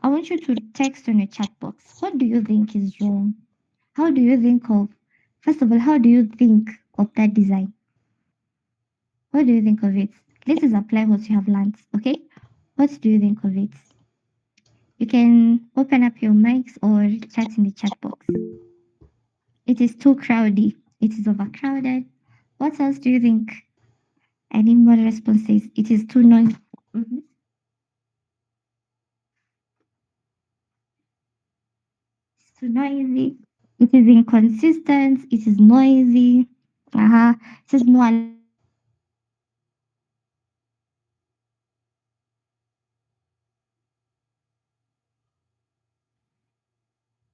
B: I want you to text on your chat box. What do you think is wrong? How do you think of, first of all, how do you think of that design? What do you think of it? This is apply what you have learned, okay? What do you think of it? You can open up your mics or chat in the chat box. It is too crowded. It is overcrowded. What else do you think? I need more responses. It is too noisy. Mhm. It's too noisy. It is inconsistent. It is noisy. It is no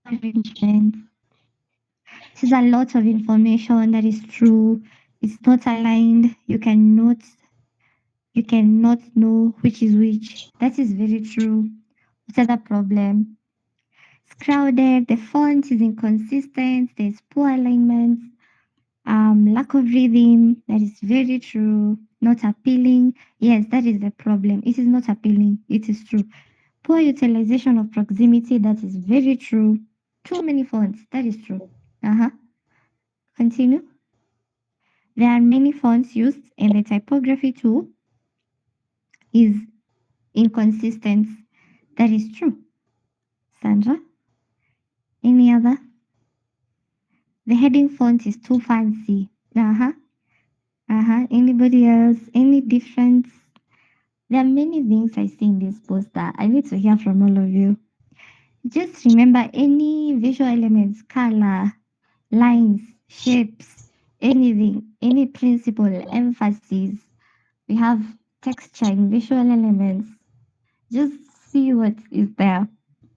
B: arrangement. It is a lot of information that is true. It's not aligned. You cannot. You cannot know which is which. That is very true. What's other problem? It's crowded, the font is inconsistent, there's poor alignment, lack of rhythm. That is very true. Not appealing. Yes, that is the problem. It is not appealing. It is true. Poor utilization of proximity. That is very true. Too many fonts. That is true. Uh-huh. Continue. There are many fonts used and the typography too is inconsistent. That is true. Sandra, any other? The heading font is too fancy. Uh-huh. Uh-huh. Anybody else? Any difference? There are many things I see in this poster. I need to hear from all of you. Just remember any visual elements, color, lines, shapes, anything, any principle, emphasis. We have texture in visual elements. Just see what is there.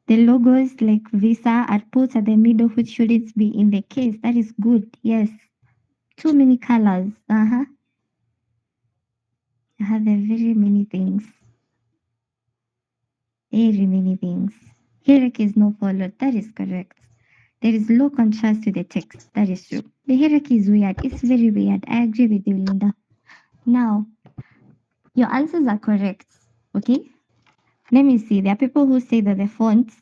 B: The logos like Visa are put at the middle, which shouldn't be in the case. That is good. Yes. Too many colors. Uh-huh. There are very many things. Very many things. Hierarchy is not followed. That is correct. There is low contrast to the text. That is true. The hierarchy is weird. It's very weird. I agree with you, Linda. Now, your answers are correct. Okay? Let me see. There are people who say that the fonts,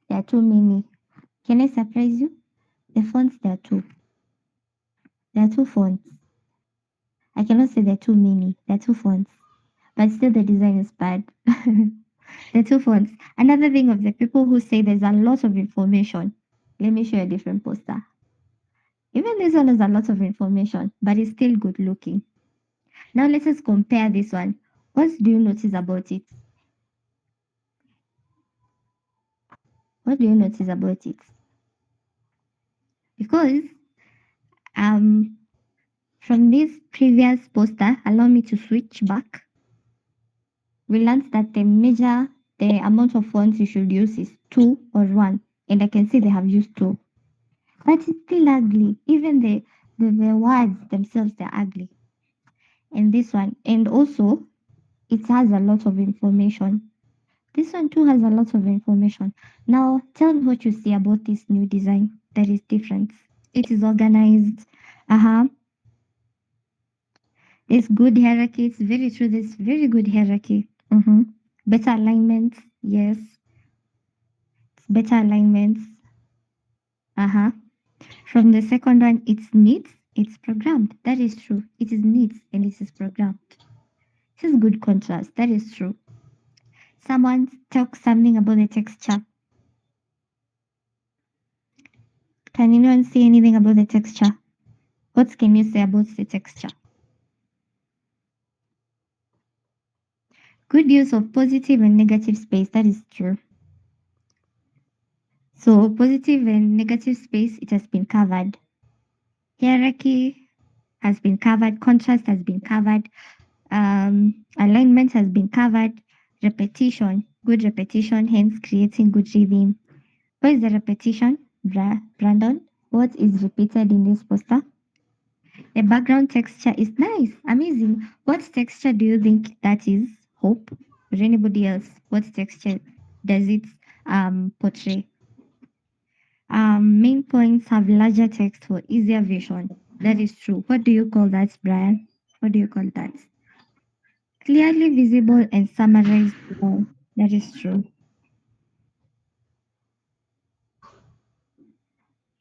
B: there are too many. Can I surprise you? The fonts, there are two. There are two fonts. I cannot say there are too many. There are two fonts. But still, the design is bad. The two fonts. Another thing of the people who say there's a lot of information. Let me show you a different poster. Even this one has a lot of information, but it's still good looking. Now let us compare this one. What do you notice about it? What do you notice about it? Because from this previous poster, allow me to switch back. We learned that the amount of fonts you should use is 2 or 1. And I can see they have used 2. But it's still ugly. Even the words themselves, they're ugly. And this one. And also, it has a lot of information. This one too has a lot of information. Now, tell me what you see about this new design that is different. It is organized. Uh-huh. There's good hierarchy. It's very true. There's very good hierarchy. Mm-hmm. Better alignments. Yes. It's better alignments. Uh-huh. From the second one, it's neat. It's programmed. That is true. It is neat and it is programmed. This is good contrast. That is true. Someone talk something about the texture. Can anyone say anything about the texture? What can you say about the texture? Good use of positive and negative space. That is true. So positive and negative space, it has been covered. Hierarchy has been covered. Contrast has been covered. Alignment has been covered. Repetition, good repetition, hence creating good rhythm. What is the repetition, Brandon? What is repeated in this poster? The background texture is nice, amazing. What texture do you think that is? Hope? Or anybody else? What texture does it portray? Main points have larger text for easier vision. That is true. What do you call that, Brian? What do you call that? Clearly visible and summarized well. That is true.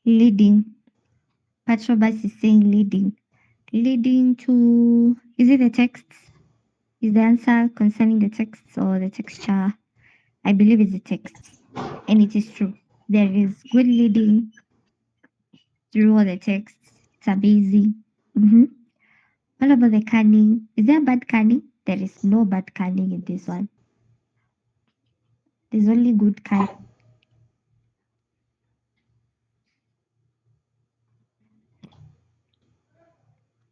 B: Leading. Patrobas is saying leading. Leading to, is it the text? Is the answer concerning the text or the texture? I believe it's the text. And it is true. There is good leading through all the texts. It's amazing. Mm-hmm. What about the canning? Is there bad canning? There is no bad canning in this one. There's only good canning.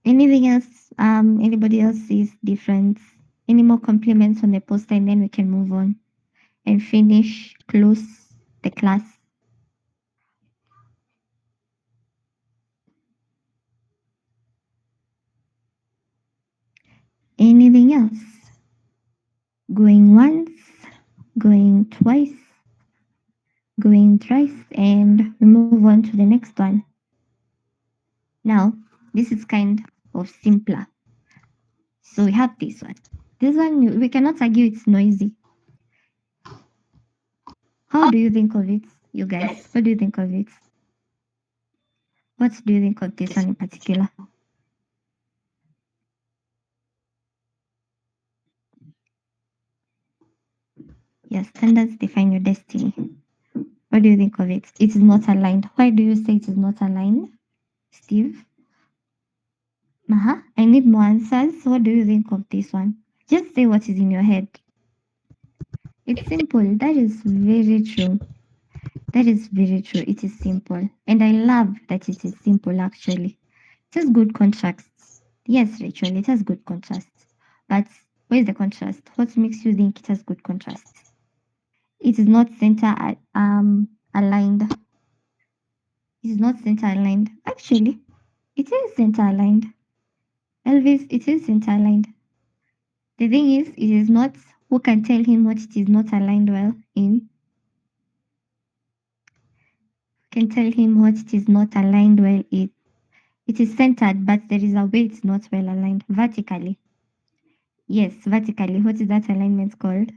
B: Anything else? Anybody else sees difference? Any more compliments on the poster, and then we can move on and close the class. Anything else? Going once, going twice, going thrice, and we move on to the next one. Now, this is kind of simpler. So we have this one. This one, we cannot argue it's noisy. How do you think of it, you guys? What do you think of it? What do you think of this one in particular? Your standards define your destiny. What do you think of it? It is not aligned. Why do you say it is not aligned, Steve? I need more answers. What do you think of this one? Just say what is in your head. It's simple. That is very true. That is very true. It is simple. And I love that it is simple actually. It has good contrasts. Yes, Rachel, it has good contrasts. But where's the contrast? What makes you think it has good contrasts? It is not center aligned. It is not center aligned. Actually, it is center aligned. Elvis, it is center aligned. The thing is, it is not who can tell him what it is not aligned well in. Can tell him what it is not aligned well in. It is centered, but there is a way it's not well aligned. Vertically. Yes, vertically. What is that alignment called?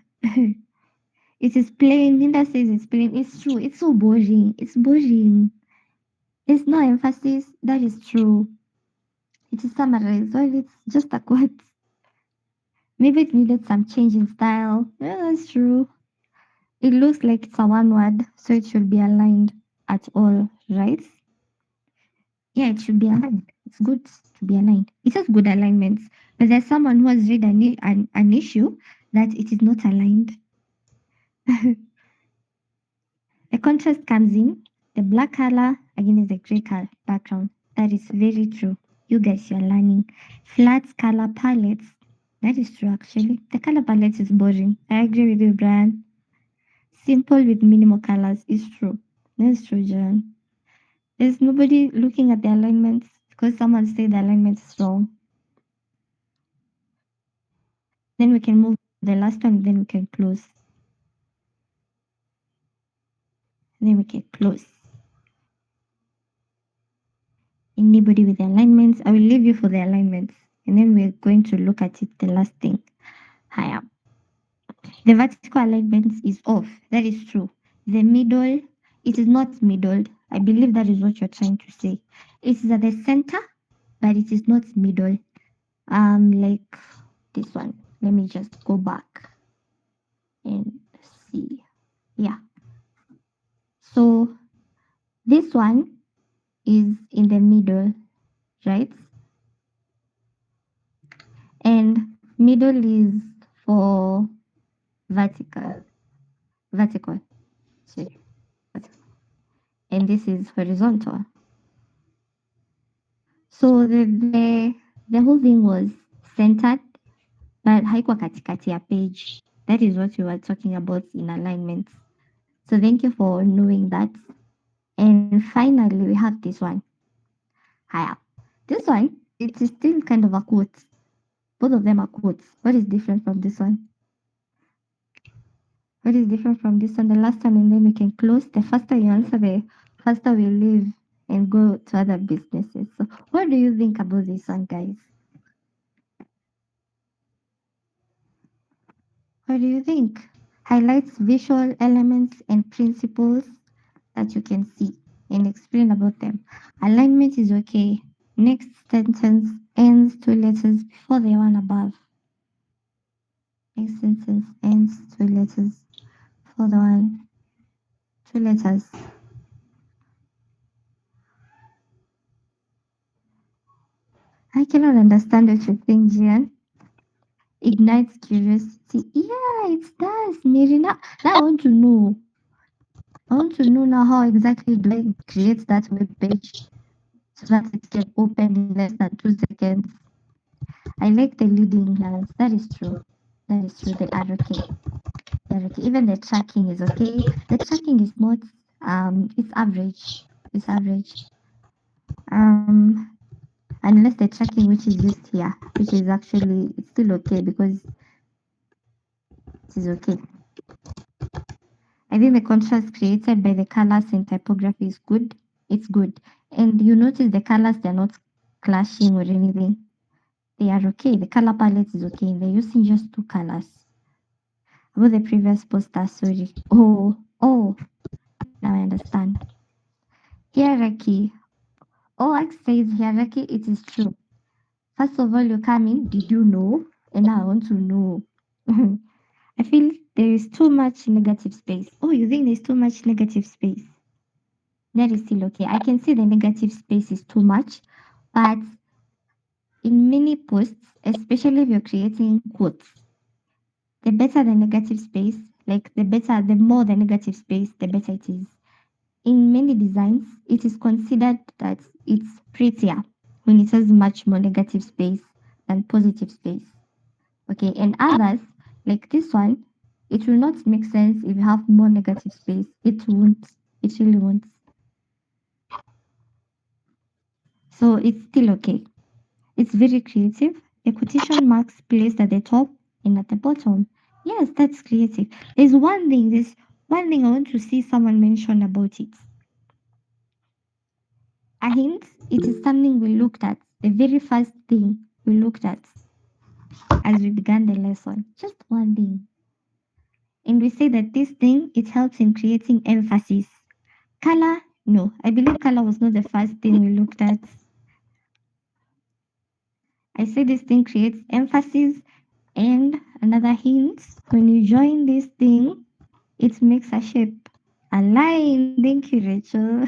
B: It is plain. Linda says it's plain. It's true. It's so boring. It's boring. There's no emphasis. That is true. It is summarized. Well, it's just a quote. Maybe it needed some change in style. Yeah, that's true. It looks like it's a one word, so it should be aligned at all, right? Yeah, it should be aligned. It's good to be aligned. It has good alignments, but there's someone who has read an issue that it is not aligned. The contrast comes in the black color against the gray color background. That is very true. You guys, you're learning. Flat color palettes. That is true, actually. The color palette is boring. I agree with you, Brian. Simple with minimal colors is true. That's true, John. There's nobody looking at the alignments because someone said the alignment is wrong. Then we can move to the last one, then we can close. Then we can close. Anybody with the alignments, I will leave you for the alignments. And then we're going to look at it, the last thing. Higher. The vertical alignment is off. That is true. The middle, it is not middle. I believe that is what you're trying to say. It is at the center, but it is not middle. Like this one. Let me just go back and see. Yeah. So this one is in the middle, right? And middle is for vertical. Vertical. Sorry. Vertical. And this is horizontal. So the whole thing was centered, but haikuwa katikati ya page. That is what we were talking about in alignments. So thank you for knowing that. And finally, we have this one. Higher. This one, it is still kind of a quote. Both of them are quotes. What is different from this one? What is different from this one? The last one, and then we can close. The faster you answer, the faster we leave and go to other businesses. So, what do you think about this one, guys? What do you think? Highlights visual elements and principles that you can see and explain about them. Alignment is okay. Next sentence ends two letters before the one above. Next sentence ends two letters before the one. Two letters. I cannot understand what you think, Jian. Ignites curiosity. Yeah, it does, Mirina. Now I want to know. I want to know now how exactly do I create that web page so that it can open in less than 2 seconds. I like the leading lines. That is true. That is true. They are okay. They're okay. Even the tracking is okay. The tracking is not it's average. It's average. Um unless the tracking which is used here, which is actually it's still okay because it is okay. I think the contrast created by the colors and typography is good. It's good. And you notice the colors, they're not clashing or anything. They are okay. The color palette is okay. They're using just two colors. About the previous poster, sorry. Oh, now I understand. Hierarchy. Oh, X says hierarchy, it is true. First of all, you come in, did you know? And now I want to know. I feel there is too much negative space. Oh, you think there's too much negative space? That is still okay. I can see the negative space is too much, but in many posts, especially if you're creating quotes, the better the negative space, like the more the negative space, the better it is. In many designs, it is considered that it's prettier when it has much more negative space than positive space. Okay, and others, like this one, it will not make sense if you have more negative space. It won't. It really won't. So it's still okay. It's very creative. The quotation marks placed at the top and at the bottom. Yes, that's creative. There's one thing I want to see someone mention about it. A hint, it is something we looked at. The very first thing we looked at as we began the lesson. Just one thing. And we say that this thing, it helps in creating emphasis. Color, no. I believe color was not the first thing we looked at. I say this thing creates emphasis. And another hint, when you join this thing, it makes a shape. A line. Thank you, Rachel.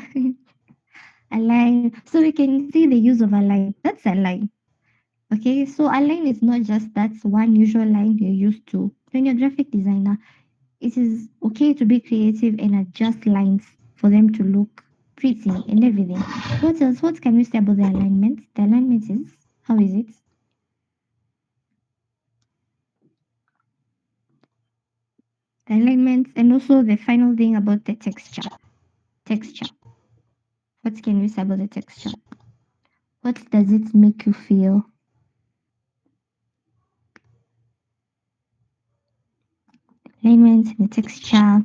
B: A line. So we can see the use of a line. That's a line. Okay, so a line is not just that's one usual line you're used to. When you're a graphic designer, it is okay to be creative and adjust lines for them to look pretty and everything. What else? What can we say about the alignment? The alignment is, how is it? The alignment, and also the final thing about the texture. Texture. What can we say about the texture? What does it make you feel? Alignment and the texture.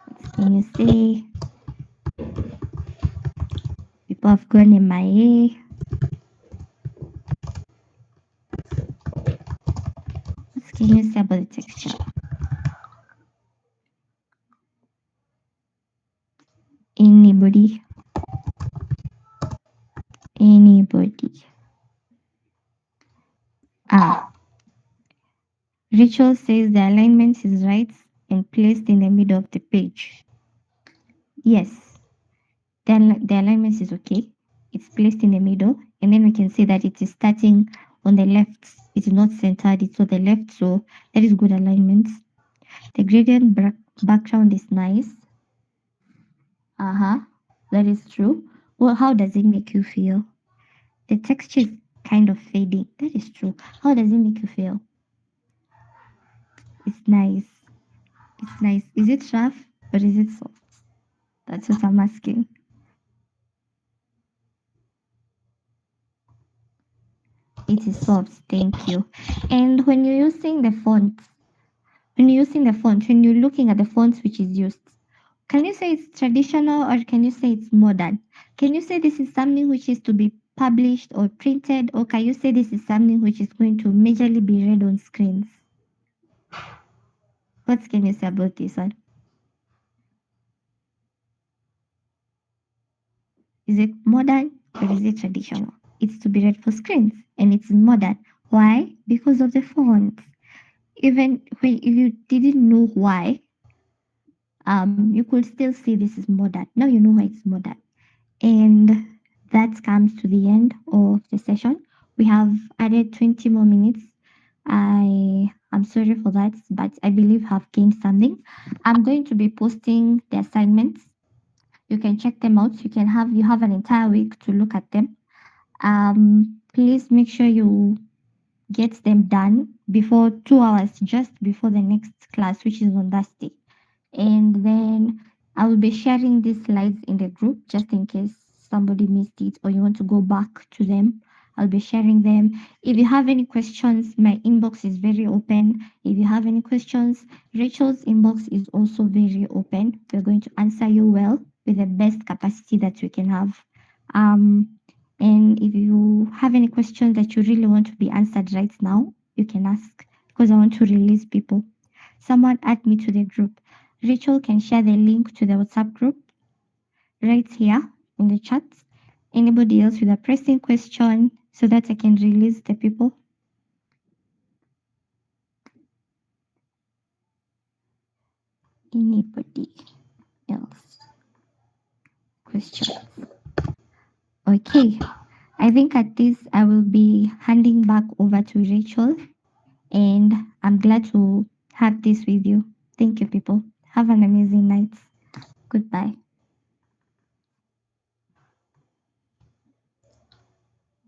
B: What can you say? People have gone MIA. What can you say about the texture? Anybody? Anybody? Ah, Rachel says the alignment is right and placed in the middle of the page. Yes, the alignment is okay. It's placed in the middle, and then we can see that it is starting on the left. It is not centered, it's on the left, so that is good alignment. The gradient background is nice. Uh-huh, that is true. Well, how does it make you feel? The texture is kind of fading. That is true. How does it make you feel? It's nice. It's nice. Is it rough or is it soft? That's what I'm asking. It is soft, thank you. And when you're using the font, when you're looking at the fonts which is used, can you say it's traditional or can you say it's modern? Can you say this is something which is to be published or printed, or can you say this is something which is going to majorly be read on screens? What can you say about this one? Is it modern or is it traditional? It's to be read for screens and it's modern. Why? Because of the font. Even when if you didn't know why, you could still see this is modern. Now you know why it's modern. And that comes to the end of the session. We have added 20 more minutes. I'm sorry for that, but I believe I've gained something. I'm going to be posting the assignments. You can check them out. You have an entire week to look at them. Please make sure you get them done before 2 hours, just before the next class, which is on Thursday. And then I will be sharing these slides in the group just in case somebody missed it or you want to go back to them, I'll be sharing them. If you have any questions, my inbox is very open. If you have any questions, Rachel's inbox is also very open. We're going to answer you well with the best capacity that we can have. And if you have any questions that you really want to be answered right now, you can ask because I want to release people. Someone add me to the group. Rachel can share the link to the WhatsApp group right here in the chat. Anybody else with a pressing question so that I can release the people? Anybody else? Questions? Okay. I think at this I will be handing back over to Rachel, and I'm glad to have this with you. Thank you, people. Have an amazing night. Goodbye.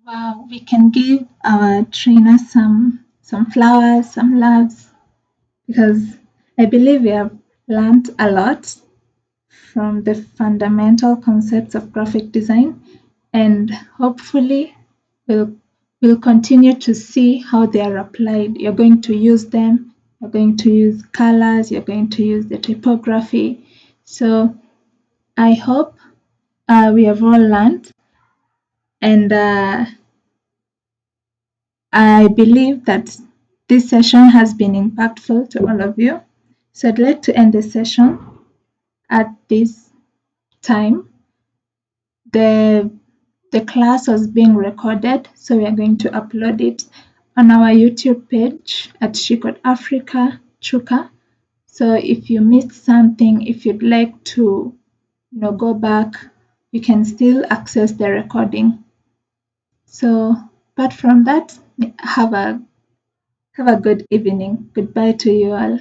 A: Wow, we can give our trainer some flowers, some loves, because I believe we have learned a lot from the fundamental concepts of graphic design, and hopefully we'll we'll continue to see how they are applied. You're going to use them, you're going to use colors, you're going to use the typography. So I hope we have all learned, and I believe that this session has been impactful to all of you. So I'd like to end the session at this time. The the class was being recorded, so we are going to upload it on our YouTube page at Shikot Africa Chuka. So if you missed something, if you'd like to go back, you can still access the recording. So apart from that, have a good evening. Goodbye to you all.